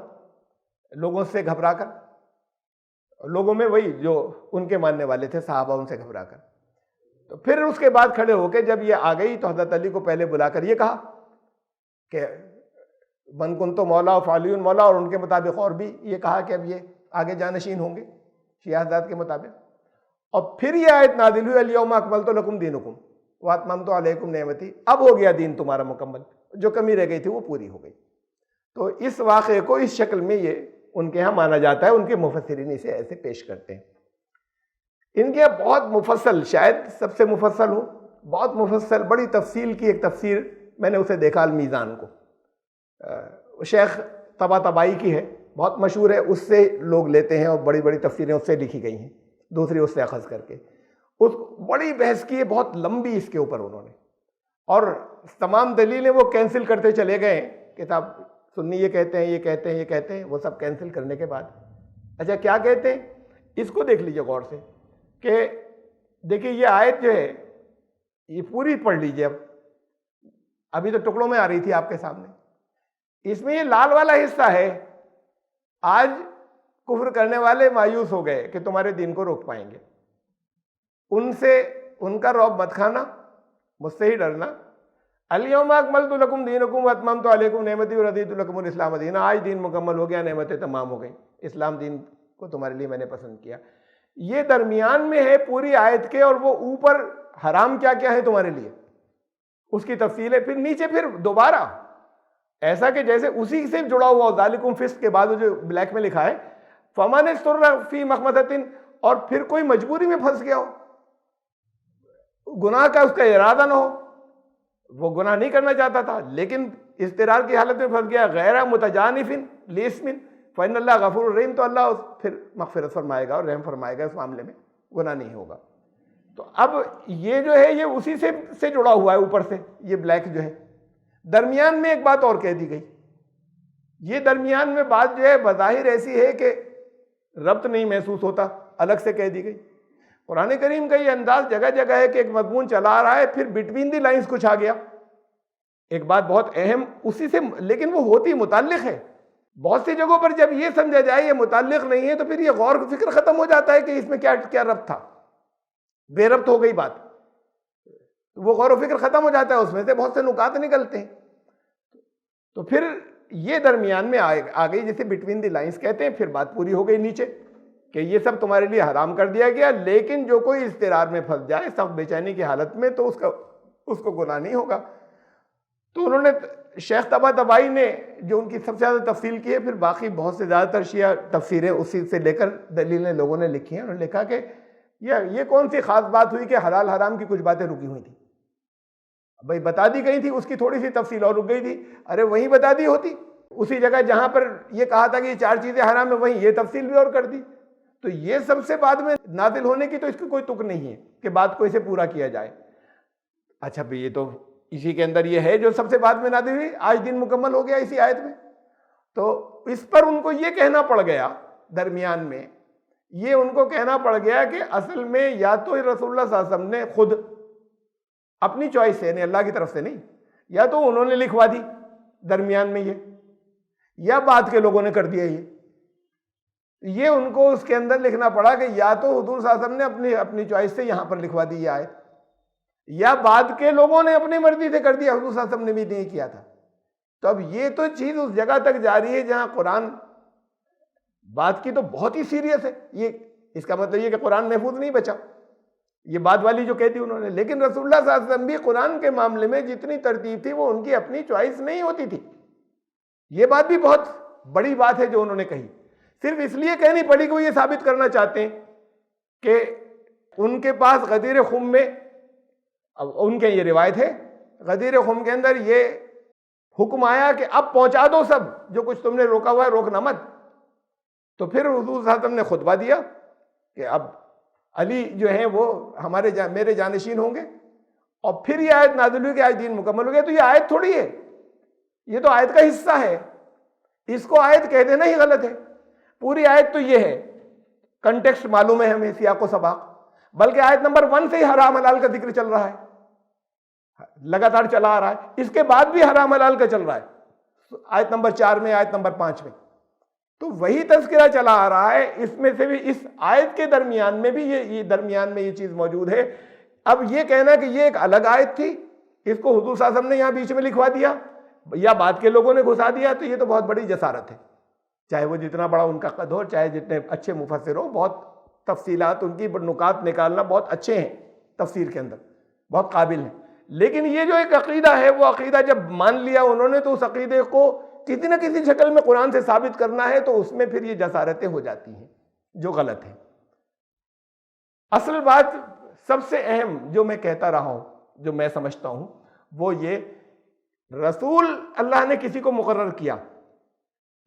لوگوں سے گھبرا کر، لوگوں میں وہی جو ان کے ماننے والے تھے صحابہ، ان سے گھبرا کر. تو پھر اس کے بعد کھڑے ہو کے جب یہ آ گئی تو حضرت علی کو پہلے بلا کر یہ کہا کہ من کن تو مولا فعلی مولا، اور ان کے مطابق اور بھی یہ کہا کہ اب یہ آگے جانشین ہوں گے شیعہ حضرات کے مطابق. اور پھر یہ آیت نازل ہوئی الیوم اکملت لکم دینکم واتممت علیکم نعمتی، اب ہو گیا دین تمہارا مکمل، جو کمی رہ گئی تھی وہ پوری ہو گئی. تو اس واقعے کو اس شکل میں یہ ان کے ہاں مانا جاتا ہے، ان کے مفسرین اسے ایسے پیش کرتے ہیں. ان کے بہت مفصل، شاید سب سے مفصل ہو، بہت مفصل بڑی تفصیل کی ایک تفسیر میں نے اسے دیکھا المیزان کو، شیخ طباطبائی کی ہے، بہت مشہور ہے، اس سے لوگ لیتے ہیں اور بڑی بڑی تفسیریں اس سے لکھی گئی ہیں، دوسری اس سے اخذ کر کے. اس بڑی بحث کی ہے، بہت لمبی اس کے اوپر انہوں نے، اور تمام دلیلیں وہ کینسل کرتے چلے گئے. کتاب سنی یہ کہتے ہیں، یہ کہتے ہیں، یہ کہتے ہیں، وہ سب کینسل کرنے کے بعد اچھا کیا کہتے ہیں اس کو دیکھ لیجئے غور سے کہ دیکھیے یہ آیت جو ہے یہ پوری پڑھ لیجئے. ابھی تو ٹکڑوں میں آ رہی تھی آپ کے سامنے. اس میں یہ لال والا حصہ ہے، آج کفر کرنے والے مایوس ہو گئے کہ تمہارے دین کو روک پائیں گے، ان سے ان کا رعب مت کھانا، مجھ سے ہی ڈرنا. الیوم اکملت لکم دینکم واتممت علیکم نعمتی ورضیت لکم الاسلام دینا، آج دین مکمل ہو گیا، نعمتیں تمام ہو گئی، اسلام دین کو تمہارے لیے میں نے پسند کیا. یہ درمیان میں ہے پوری آیت کے، اور وہ اوپر حرام کیا کیا ہے تمہارے لیے اس کی تفصیل ہے. پھر نیچے پھر دوبارہ ایسا کہ جیسے اسی سے جڑا ہوا ہو، ذالکم فسق کے بعد جو بلیک میں لکھا ہے فمن اضطر فی مخمصۃ، اور پھر کوئی مجبوری میں پھنس گیا ہو، گناہ کا اس کا ارادہ نہ ہو، وہ گناہ نہیں کرنا چاہتا تھا لیکن اضطرار کی حالت میں پھنس گیا، غیر متجانف لاسم فإن اللہ غفور الرحیم، تو اللہ پھر مغفرت فرمائے گا اور رحم فرمائے گا، اس معاملے میں گناہ نہیں ہوگا. تو اب یہ جو ہے یہ اسی سے جڑا ہوا ہے، اوپر سے یہ بلیک جو ہے. درمیان میں ایک بات اور کہہ دی گئی، یہ درمیان میں بات جو ہے بظاہر ایسی ہے کہ ربط نہیں محسوس ہوتا، الگ سے کہہ دی گئی. قرآن کریم کا یہ انداز جگہ جگہ ہے کہ ایک مضمون چلا آ رہا ہے، پھر بٹوین دی لائنز کچھ آ گیا، ایک بات بہت اہم اسی سے، لیکن وہ ہوتی متعلق ہے. بہت سی جگہوں پر جب یہ سمجھا جائے یہ متعلق نہیں ہے تو پھر یہ غور و فکر ختم ہو جاتا ہے کہ اس میں کیا ربط تھا، بے ربط ہو گئی بات، وہ غور و فکر ختم ہو جاتا ہے، اس میں سے بہت سے نکات نکلتے ہیں. تو پھر یہ درمیان میں آ گئی، جسے بٹوین دی لائنز کہتے ہیں. پھر بات پوری ہو گئی نیچے کہ یہ سب تمہارے لیے حرام کر دیا گیا، لیکن جو کوئی اضطرار میں پھنس جائے سخت بے چینی کی حالت میں تو اس کو گناہ نہیں ہوگا. تو انہوں نے شیخ طباطبائی نے جو ان کی سب سے زیادہ تفصیل کی ہے، پھر باقی بہت سے زیادہ تر شیعہ تفسیریں اسی سے لے کر دلیلیں لوگوں نے لکھی ہیں. انہوں نے لکھا کہ یہ کون سی خاص بات ہوئی کہ حلال حرام کی کچھ باتیں رکی ہوئی تھیں، بھائی بتا دی گئی تھی، اس کی تھوڑی سی تفصیل اور رک گئی تھی، ارے وہیں بتا دی ہوتی، اسی جگہ جہاں پر یہ کہا تھا کہ یہ 4 چیزیں حرام ہیں وہیں یہ تفصیل بھی اور کر دی. تو یہ سب سے بعد میں نازل ہونے کی تو اس کی کوئی تک نہیں ہے کہ بات کو اسے پورا کیا جائے. اچھا بھئی یہ تو اسی کے اندر یہ ہے جو سب سے بعد میں نازل ہوئی، آج دن مکمل ہو گیا اسی آیت میں. تو اس پر ان کو یہ کہنا پڑ گیا، درمیان میں یہ ان کو کہنا پڑ گیا کہ اصل میں یا تو رسول اللہ صلی اللہ علیہ وسلم نے خود اپنی چوائس سے، یعنی اللہ کی طرف سے نہیں، یا تو انہوں نے لکھوا دی درمیان میں یہ، یا بعد کے لوگوں نے کر دیا یہ ان کو اس کے اندر لکھنا پڑا کہ یا تو حضور صلی اللہ علیہ وسلم نے اپنی چوائس سے یہاں پر لکھوا دی یہ آیت، یا بعد کے لوگوں نے اپنی مرضی سے کر دیا، حضور صلی اللہ علیہ وسلم نے بھی نہیں کیا تھا. تو اب یہ تو چیز اس جگہ تک جاری ہے جہاں قرآن بات کی تو بہت ہی سیریس ہے. یہ اس کا مطلب یہ کہ قرآن محفوظ نہیں بچا، یہ بات والی جو کہتی انہوں نے. لیکن رسول اللہ صلی اللہ علیہ وسلم بھی قرآن کے معاملے میں جتنی ترتیب تھی وہ ان کی اپنی چوائس نہیں ہوتی تھی. یہ بات بھی بہت بڑی بات ہے جو انہوں نے کہی. صرف اس لیے کہنی پڑی کہ وہ یہ ثابت کرنا چاہتے ہیں کہ ان کے پاس غدیر خم میں، اب ان کے یہ روایت ہے، غدیر خم کے اندر یہ حکم آیا کہ اب پہنچا دو سب، جو کچھ تم نے روکا ہوا ہے روکنا مت. تو پھر حضور صلی اللہ علیہ وسلم نے خطبہ دیا کہ اب علی جو ہیں وہ میرے جانشین ہوں گے. اور پھر یہ آیت نازل ہوئی کہ آج دین مکمل ہو گیا. تو یہ آیت تھوڑی ہے، یہ تو آیت کا حصہ ہے، اس کو آیت کہہ دینا ہی غلط ہے. پوری آیت تو یہ ہے، کنٹیکسٹ معلوم ہے ہمیں، سیاق و سباق، بلکہ آیت نمبر 1 سے ہی حرام حلال کا ذکر چل رہا ہے، لگاتار چلا آ رہا ہے. اس کے بعد بھی حرام حلال کا چل رہا ہے آیت نمبر 4 میں، آیت نمبر 5 میں. تو وہی تذکرہ چلا آ رہا ہے. اس میں سے بھی اس آیت کے درمیان میں بھی یہ درمیان میں یہ چیز موجود ہے. اب یہ کہنا کہ یہ ایک الگ آیت تھی، اس کو حضور صلی اللہ علیہ وسلم نے یہاں بیچ میں لکھوا دیا یا بعد کے لوگوں نے گھسا دیا، تو یہ تو بہت بڑی جسارت ہے. چاہے وہ جتنا بڑا ان کا قد ہو، چاہے جتنے اچھے مفسر ہو، بہت تفصیلات ان کی نکات نکالنا بہت اچھے ہیں، تفسیر کے اندر بہت قابل ہیں. لیکن یہ جو ایک عقیدہ ہے، وہ عقیدہ جب مان لیا انہوں نے، تو اس عقیدے کو کسی نہ کسی شکل میں قرآن سے ثابت کرنا ہے، تو اس میں پھر یہ جسارتیں ہو جاتی ہیں جو غلط ہیں. اصل بات سب سے اہم جو میں کہتا رہا ہوں، جو میں سمجھتا ہوں، وہ یہ، رسول اللہ نے کسی کو مقرر کیا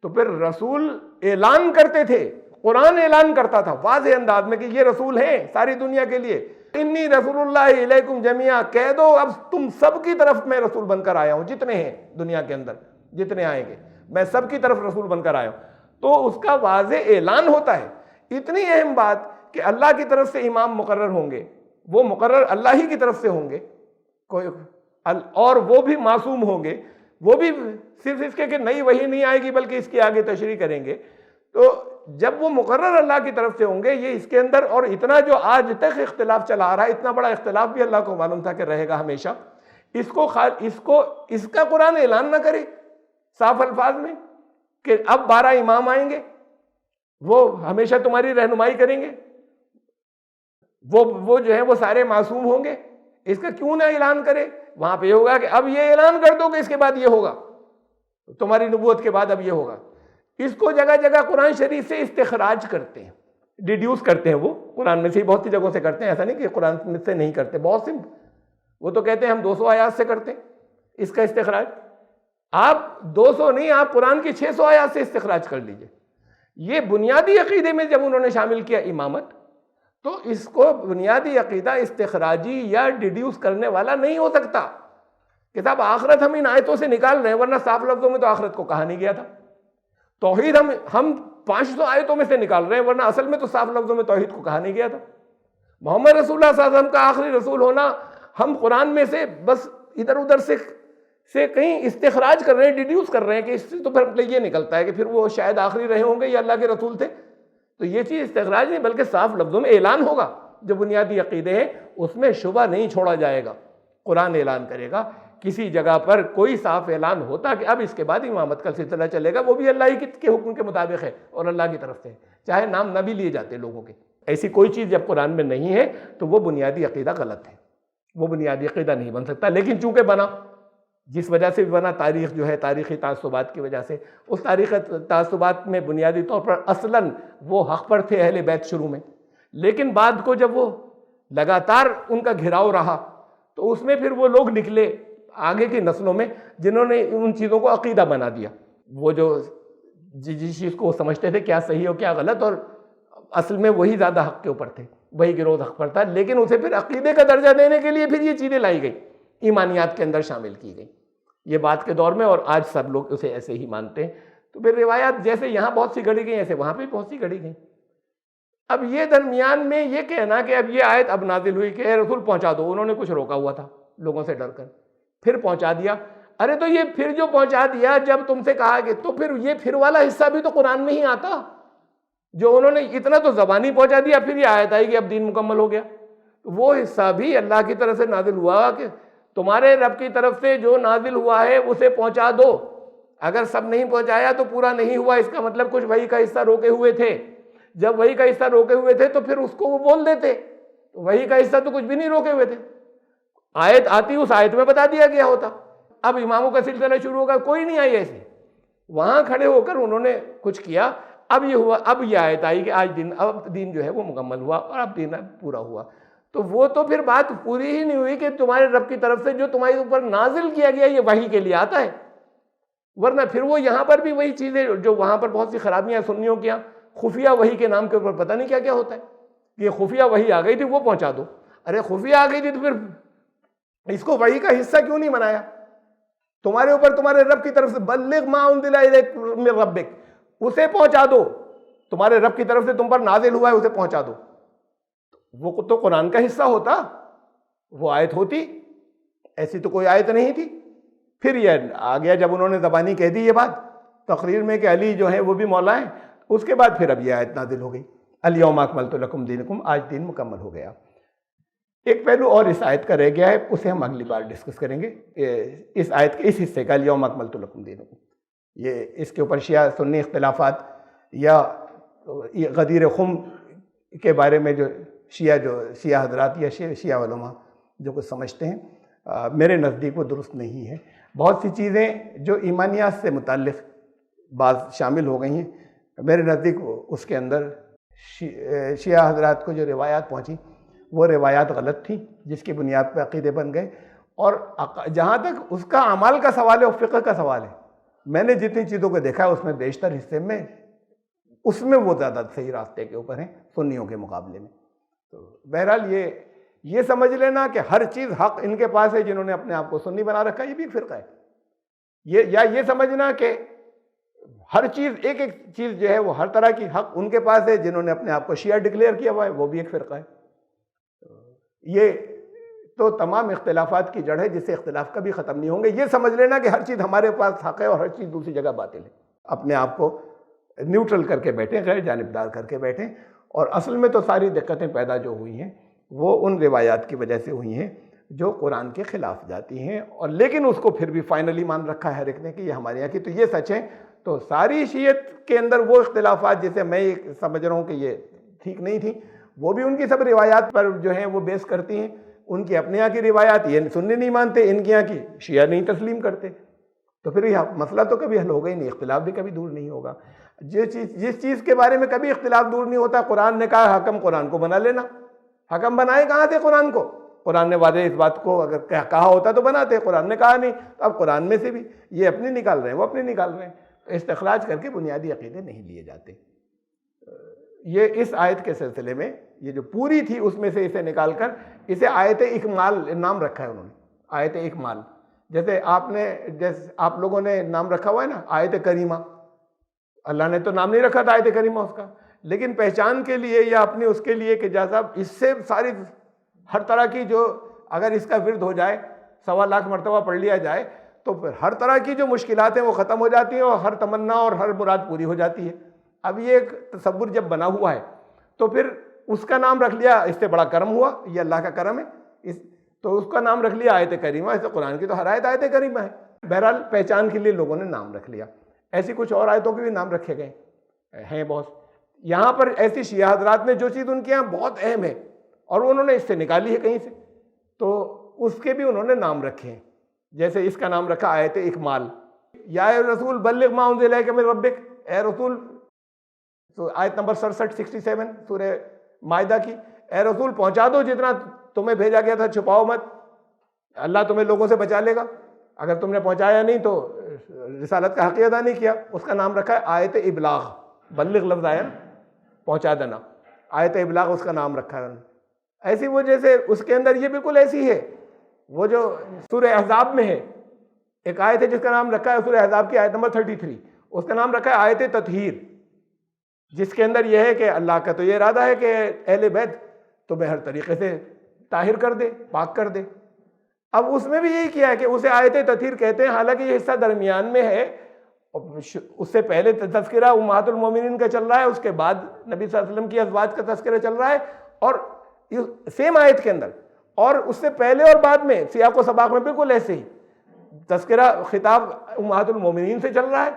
تو پھر رسول اعلان کرتے تھے، قرآن اعلان کرتا تھا واضح انداز میں کہ یہ رسول ہیں ساری دنیا کے لیے. انی رسول اللہ الیکم جمیعا، کہہ دو اب تم سب کی طرف میں رسول بن کر آیا ہوں، جتنے ہیں دنیا کے اندر، جتنے آئیں گے میں سب کی طرف رسول بن کر آیا ہوں. تو اس کا واضح اعلان ہوتا ہے. اتنی اہم بات کہ اللہ کی طرف سے امام مقرر ہوں گے، وہ مقرر اللہ ہی کی طرف سے ہوں گے، اور وہ بھی معصوم ہوں گے، وہ بھی صرف اس کے کہ نئی وحی نہیں آئے گی بلکہ اس کی آگے تشریح کریں گے. تو جب وہ مقرر اللہ کی طرف سے ہوں گے، یہ اس کے اندر، اور اتنا جو آج تک اختلاف چلا آ رہا ہے، اتنا بڑا اختلاف بھی اللہ کو معلوم تھا کہ رہے گا ہمیشہ، اس کا قرآن اعلان نہ کرے صاف الفاظ میں کہ اب 12 امام آئیں گے، وہ ہمیشہ تمہاری رہنمائی کریں گے، وہ جو ہیں وہ سارے معصوم ہوں گے. اس کا کیوں نہ اعلان کرے؟ وہاں پہ یہ ہوگا کہ اب یہ اعلان کر دو کہ اس کے بعد یہ ہوگا، تمہاری نبوت کے بعد اب یہ ہوگا. اس کو جگہ جگہ قرآن شریف سے استخراج کرتے ہیں، ڈیڈیوس کرتے ہیں. وہ قرآن میں سے بہت سی جگہوں سے کرتے ہیں، ایسا نہیں کہ قرآن میں سے نہیں کرتے، بہت سے وہ تو کہتے ہیں ہم 200 آیات سے کرتے ہیں اس کا استخراج. آپ 200 نہیں، آپ قرآن کی 600 آیات سے استخراج کر لیجئے. یہ بنیادی عقیدے میں جب انہوں نے شامل کیا امامت، تو اس کو بنیادی عقیدہ استخراجی یا ڈیڈیوس کرنے والا نہیں ہو سکتا کہ صاحب آخرت ہم ان آیتوں سے نکال رہے ہیں، ورنہ صاف لفظوں میں تو آخرت کو کہا نہیں گیا تھا. توحید ہم 500 آیتوں میں سے نکال رہے ہیں، ورنہ اصل میں تو صاف لفظوں میں توحید کو کہا نہیں گیا تھا. محمد رسول اللہ صلی اللہ علیہ وسلم کا آخری رسول ہونا، ہم قرآن میں سے بس ادھر ادھر سے کہیں استخراج کر رہے ہیں، ڈیڈیوس کر رہے ہیں کہ اس سے تو پھر یہ نکلتا ہے کہ پھر وہ شاید آخری رہے ہوں گے یا اللہ کے رسول تھے. تو یہ چیز استخراج نہیں بلکہ صاف لفظوں میں اعلان ہوگا. جو بنیادی عقیدے ہیں اس میں شبہ نہیں چھوڑا جائے گا. قرآن اعلان کرے گا. کسی جگہ پر کوئی صاف اعلان ہوتا کہ اب اس کے بعد امامت کا سلسلہ چلے گا، وہ بھی اللہ ہی کے حکم کے مطابق ہے اور اللہ کی طرف سے، چاہے نام نہ بھی لیے جاتے لوگوں کے. ایسی کوئی چیز جب قرآن میں نہیں ہے تو وہ بنیادی عقیدہ غلط ہے، وہ بنیادی عقیدہ نہیں بن سکتا. لیکن چونکہ بنا، جس وجہ سے بھی بنا، تاریخ جو ہے تاریخی تعصبات کی وجہ سے، اس تاریخی تعصبات میں بنیادی طور پر اصلاً وہ حق پر تھے اہل بیت شروع میں، لیکن بعد کو جب وہ لگاتار ان کا گھراؤ رہا تو اس میں پھر وہ لوگ نکلے آگے کی نسلوں میں جنہوں نے ان چیزوں کو عقیدہ بنا دیا. وہ جو جس چیز کو وہ سمجھتے تھے کیا صحیح ہو کیا غلط، اور اصل میں وہی زیادہ حق کے اوپر تھے، وہی گروہ حق پر تھا، لیکن اسے پھر عقیدے کا درجہ دینے کے لیے پھر یہ چیزیں لائی گئی، ایمانیات کے اندر شامل کی گئی. یہ بات کے دور میں، اور آج سب لوگ اسے ایسے ہی مانتے ہیں. تو پھر روایات جیسے یہاں بہت سی گڑی گئی، ایسے وہاں پہ بہت سی گڑی گئی. اب یہ درمیان میں یہ کہنا کہ اب یہ آیت اب نازل ہوئی کہ اے رسول پہنچا دو، انہوں نے کچھ روکا ہوا تھا لوگوں سے ڈر کر، پھر پہنچا دیا. ارے تو یہ پھر جو پہنچا دیا، جب تم سے کہا کہ تو پھر یہ پھر والا حصہ بھی تو قرآن میں ہی آتا، جو انہوں نے اتنا تو زبانی پہنچا دیا، پھر یہ آیت آئی کہ اب دین مکمل ہو گیا. وہ حصہ بھی اللہ کی طرف سے نازل ہوا کہ تمہارے رب کی طرف سے جو نازل ہوا ہے اسے پہنچا دو. اگر سب نہیں پہنچایا تو پورا نہیں ہوا، اس کا مطلب کچھ وحی کا حصہ روکے ہوئے تھے. جب وحی کا حصہ روکے ہوئے تھے تو پھر اس کو وہ بول دیتے، وحی کا حصہ تو کچھ بھی نہیں روکے ہوئے تھے. آیت آتی اس آیت میں بتا دیا گیا ہوتا. اب اماموں کا سلسلہ شروع ہوگا، کوئی نہیں آئی ایسے. وہاں کھڑے ہو کر انہوں نے کچھ کیا. اب یہ ہوا، اب یہ آیت آئی کہ آج دن، اب دین جو ہے وہ مکمل ہوا اور اب دین پورا ہوا. تو وہ تو پھر بات پوری ہی نہیں ہوئی کہ تمہارے رب کی طرف سے جو تمہارے اوپر نازل کیا گیا یہ وحی کے لیے آتا ہے. ورنہ پھر وہ یہاں پر بھی وہی چیزیں جو وہاں پر بہت سی خرابیاں سنیوں کیا، خفیہ وحی کے نام کے اوپر پتہ نہیں کیا کیا ہوتا ہے. یہ خفیہ وحی آ گئی تھی وہ پہنچا دو. ارے خفیہ آ گئی تھی تو پھر اس کو وحی کا حصہ کیوں نہیں بنایا؟ تمہارے اوپر تمہارے رب کی طرف سے بلغ ما انزل الیک من ربک، اسے پہنچا دو. تمہارے رب کی طرف سے تم پر نازل ہوا ہے اسے پہنچا دو. وہ تو قرآن کا حصہ ہوتا، وہ آیت ہوتی. ایسی تو کوئی آیت نہیں تھی. پھر یہ آ گیا جب انہوں نے زبانی کہہ دی یہ بات تقریر میں کہ علی جو ہے وہ بھی مولا ہیں، اس کے بعد پھر اب یہ آیت نازل ہو گئی، الیوم اکملت لکم دینکم، آج دین مکمل ہو گیا. ایک پہلو اور اس آیت کا رہ گیا ہے، اسے ہم اگلی بار ڈسکس کریں گے. اس آیت کے اس حصے کا الیوم اکملت لکم دینکم، یہ اس کے اوپر شیعہ سنی اختلافات یا غدیر خم کے بارے میں جو شیعہ حضرات یا شیعہ علماء جو کچھ سمجھتے ہیں، میرے نزدیک وہ درست نہیں ہے. بہت سی چیزیں جو ایمانیات سے متعلق بعض شامل ہو گئی ہیں، میرے نزدیک اس کے اندر شیعہ حضرات کو جو روایات پہنچی وہ روایات غلط تھیں، جس کی بنیاد پہ عقیدے بن گئے. اور جہاں تک اس کا اعمال کا سوال ہے اور فقہ کا سوال ہے، میں نے جتنی چیزوں کو دیکھا ہے اس میں بیشتر حصے میں اس میں وہ زیادہ صحیح راستے کے اوپر ہیں سنیوں کے مقابلے میں. تو بہرحال یہ سمجھ لینا کہ ہر چیز حق ان کے پاس ہے، جنہوں نے اپنے آپ کو سنی بنا رکھا ہے، یہ بھی ایک فرقہ ہے. یہ سمجھنا کہ ہر چیز ایک چیز جو ہے وہ ہر طرح کی حق ان کے پاس ہے، جنہوں نے اپنے آپ کو شیعہ ڈکلیئر کیا ہوا ہے، وہ بھی ایک فرقہ ہے. یہ تو تمام اختلافات کی جڑ ہے جس سے اختلاف کبھی ختم نہیں ہوں گے. یہ سمجھ لینا کہ ہر چیز ہمارے پاس حق ہے اور ہر چیز دوسری جگہ باطل ہے. اپنے آپ کو نیوٹرل کر کے بیٹھیں، غیر جانبدار کر کے بیٹھیں. اور اصل میں تو ساری دقتیں پیدا جو ہوئی ہیں وہ ان روایات کی وجہ سے ہوئی ہیں جو قرآن کے خلاف جاتی ہیں. اور لیکن اس کو پھر بھی فائنلی مان رکھا ہے ہر ایک نے کہ یہ ہمارے یہاں کی، تو یہ سچ ہے. تو ساری شیعت کے اندر وہ اختلافات جسے میں یہ سمجھ رہا ہوں کہ یہ ٹھیک نہیں تھی، وہ بھی ان کی سب روایات پر جو ہیں وہ بیس کرتی ہیں. ان کی اپنے یہاں کی روایات یہ سننے نہیں مانتے، ان کے یہاں کی شیعہ نہیں تسلیم کرتے. تو پھر یہ مسئلہ تو کبھی حل ہوگا ہی نہیں، اختلاف بھی کبھی دور نہیں ہوگا. جس چیز کے بارے میں کبھی اختلاف دور نہیں ہوتا، قرآن نے کہا حکم قرآن کو بنا لینا. حکم بنائے کہاں سے قرآن کو؟ قرآن نے واضح اس بات کو اگر کہا ہوتا تو بناتے، قرآن نے کہا نہیں. اب قرآن میں سے بھی یہ اپنی نکال رہے ہیں، وہ اپنی نکال رہے ہیں. استخراج کر کے بنیادی عقیدے نہیں لیے جاتے. یہ اس آیت کے سلسلے میں یہ جو پوری تھی اس میں سے اسے نکال کر اسے آیت اکمال نام رکھا ہے انہوں نے. آیت اکمال، جیسے آپ لوگوں نے نام رکھا ہوا ہے نا آیت کریمہ. اللہ نے تو نام نہیں رکھا تھا آیت کریمہ اس کا، لیکن پہچان کے لیے یا اپنے اس کے لیے کہ جیسا اس سے ساری ہر طرح کی جو اگر اس کا ورد ہو جائے 1.25 مرتبہ پڑھ لیا جائے تو پھر ہر طرح کی جو مشکلات ہیں وہ ختم ہو جاتی ہیں اور ہر تمنا اور ہر مراد پوری ہو جاتی ہے. اب یہ ایک تصور جب بنا ہوا ہے تو پھر اس کا نام رکھ لیا، اس سے بڑا کرم ہوا، یہ اللہ کا کرم ہے. تو اس کا نام رکھ لیا آیت کریمہ. ایسے قرآن کی تو ہر آیت کریمہ ہے. بہرحال پہچان کے لیے لوگوں نے نام رکھ لیا. ایسی کچھ اور آیتوں کے بھی نام رکھے گئے ہیں بہت. یہاں پر ایسی شیعہ حضرات نے جو چیز ان کے یہاں بہت اہم ہے اور انہوں نے اس سے نکالی ہے کہیں سے، تو اس کے بھی انہوں نے نام رکھے ہیں. جیسے اس کا نام رکھا آیت اکمال، یا رسول بلغ ما انزل الیک من ربک، اے رسول، تو آیت نمبر 67 سورہ مائدہ کی، اے رسول پہنچا دو جتنا تمہیں بھیجا گیا تھا، چھپاؤ مت، اللہ تمہیں لوگوں سے بچا لے گا. اگر تم نے پہنچایا نہیں تو رسالت کا حق ادا نہیں کیا. اس کا نام رکھا ہے آیت ابلاغ. بلغ لفظ آیا نا، پہنچا دینا، آیت ابلاغ اس کا نام رکھا ہے. ایسی وہ جیسے اس کے اندر یہ بالکل ایسی ہے. وہ جو سورہ احزاب میں ہے ایک آیت ہے جس کا نام رکھا ہے سورہ احزاب کی آیت نمبر 33، اس کا نام رکھا ہے آیت تطہیر، جس کے اندر یہ ہے کہ اللہ کا تو یہ ارادہ ہے کہ اہل بیت تمہیں ہر طریقے سے طاہر کر دے، پاک کر دے. اب اس میں بھی یہی کیا ہے کہ اسے آیت تطہیر کہتے ہیں، حالانکہ یہ حصہ درمیان میں ہے. اس سے پہلے تذکرہ امہات المومنین کا چل رہا ہے، اس کے بعد نبی صلی اللہ علیہ وسلم کی ازواج کا تذکرہ چل رہا ہے، اور سیم آیت کے اندر. اور اس سے پہلے اور بعد میں سیاق و سباق میں بالکل ایسے ہی تذکرہ خطاب امہات المومنین سے چل رہا ہے.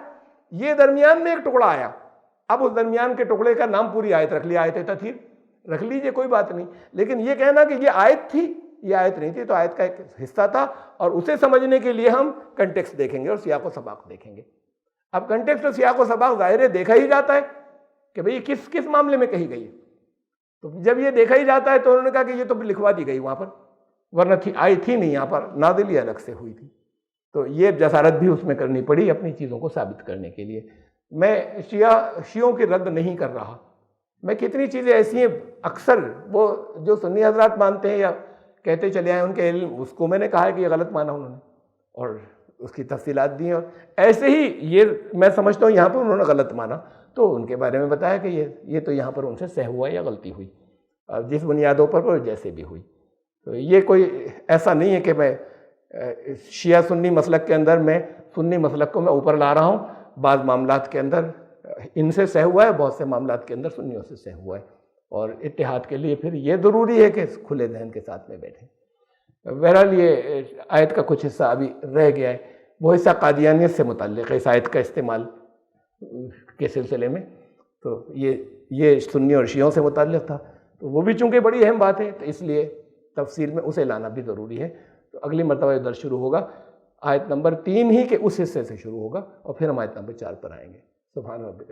یہ درمیان میں ایک ٹکڑا آیا، اب اس درمیان کے ٹکڑے کا نام پوری آیت رکھ لیا، آیت تطہیر رکھ لیجئے، کوئی بات نہیں. لیکن یہ کہنا کہ یہ آیت تھی، یہ آیت نہیں تھی، تو آیت کا ایک حصہ تھا. اور اسے سمجھنے کے لیے ہم کنٹیکسٹ دیکھیں گے اور سیاق و سباق دیکھیں گے. اب کنٹیکسٹ اور سیاق و سباق ظاہر ہے دیکھا ہی جاتا ہے، کہ بھئی کس کس معاملے میں کہی گئی ہے. تو جب یہ دیکھا ہی جاتا ہے تو انہوں نے کہا کہ یہ تو لکھوا دی گئی وہاں پر، ورنہ آئی تھی نہیں یہاں پر، نازل ہی الگ سے ہوئی تھی. تو یہ جسارت بھی اس میں کرنی پڑی اپنی چیزوں کو ثابت کرنے کے لیے. میں شیعوں کی رد نہیں کر رہا، میں کتنی چیزیں ایسی ہیں اکثر وہ جو سنی حضرات مانتے ہیں یا کہتے چلے آئے ان کے علم، اس کو میں نے کہا ہے کہ یہ غلط مانا انہوں نے اور اس کی تفصیلات دی ہیں، اور ایسے ہی یہ میں سمجھتا ہوں یہاں پر انہوں نے غلط مانا تو ان کے بارے میں بتایا کہ یہ تو یہاں پر ان سے سہو ہوا یا غلطی ہوئی، جس بنیادوں پر جیسے بھی ہوئی. تو یہ کوئی ایسا نہیں ہے کہ میں شیعہ سنی مسلک کے اندر میں سنی مسلک کو میں اوپر لا رہا ہوں. بعض معاملات کے اندر ان سے سہ ہوا ہے، بہت سے معاملات کے اندر سنیوں سے سہ ہوا ہے، اور اتحاد کے لیے پھر یہ ضروری ہے کہ کھلے ذہن کے ساتھ میں بیٹھیں. بہرحال یہ آیت کا کچھ حصہ ابھی رہ گیا ہے، وہ حصہ قادیانیت سے متعلق ہے اس آیت کا استعمال کے سلسلے میں. تو یہ سنی اور شیعوں سے متعلق تھا، تو وہ بھی چونکہ بڑی اہم بات ہے تو اس لیے تفصیل میں اسے لانا بھی ضروری ہے. تو اگلی مرتبہ یہ درس شروع ہوگا آیت نمبر 3 ہی کے اس حصے سے شروع ہوگا، اور پھر ہم آیت نمبر 4 پر آئیں گے. سبحان ربک.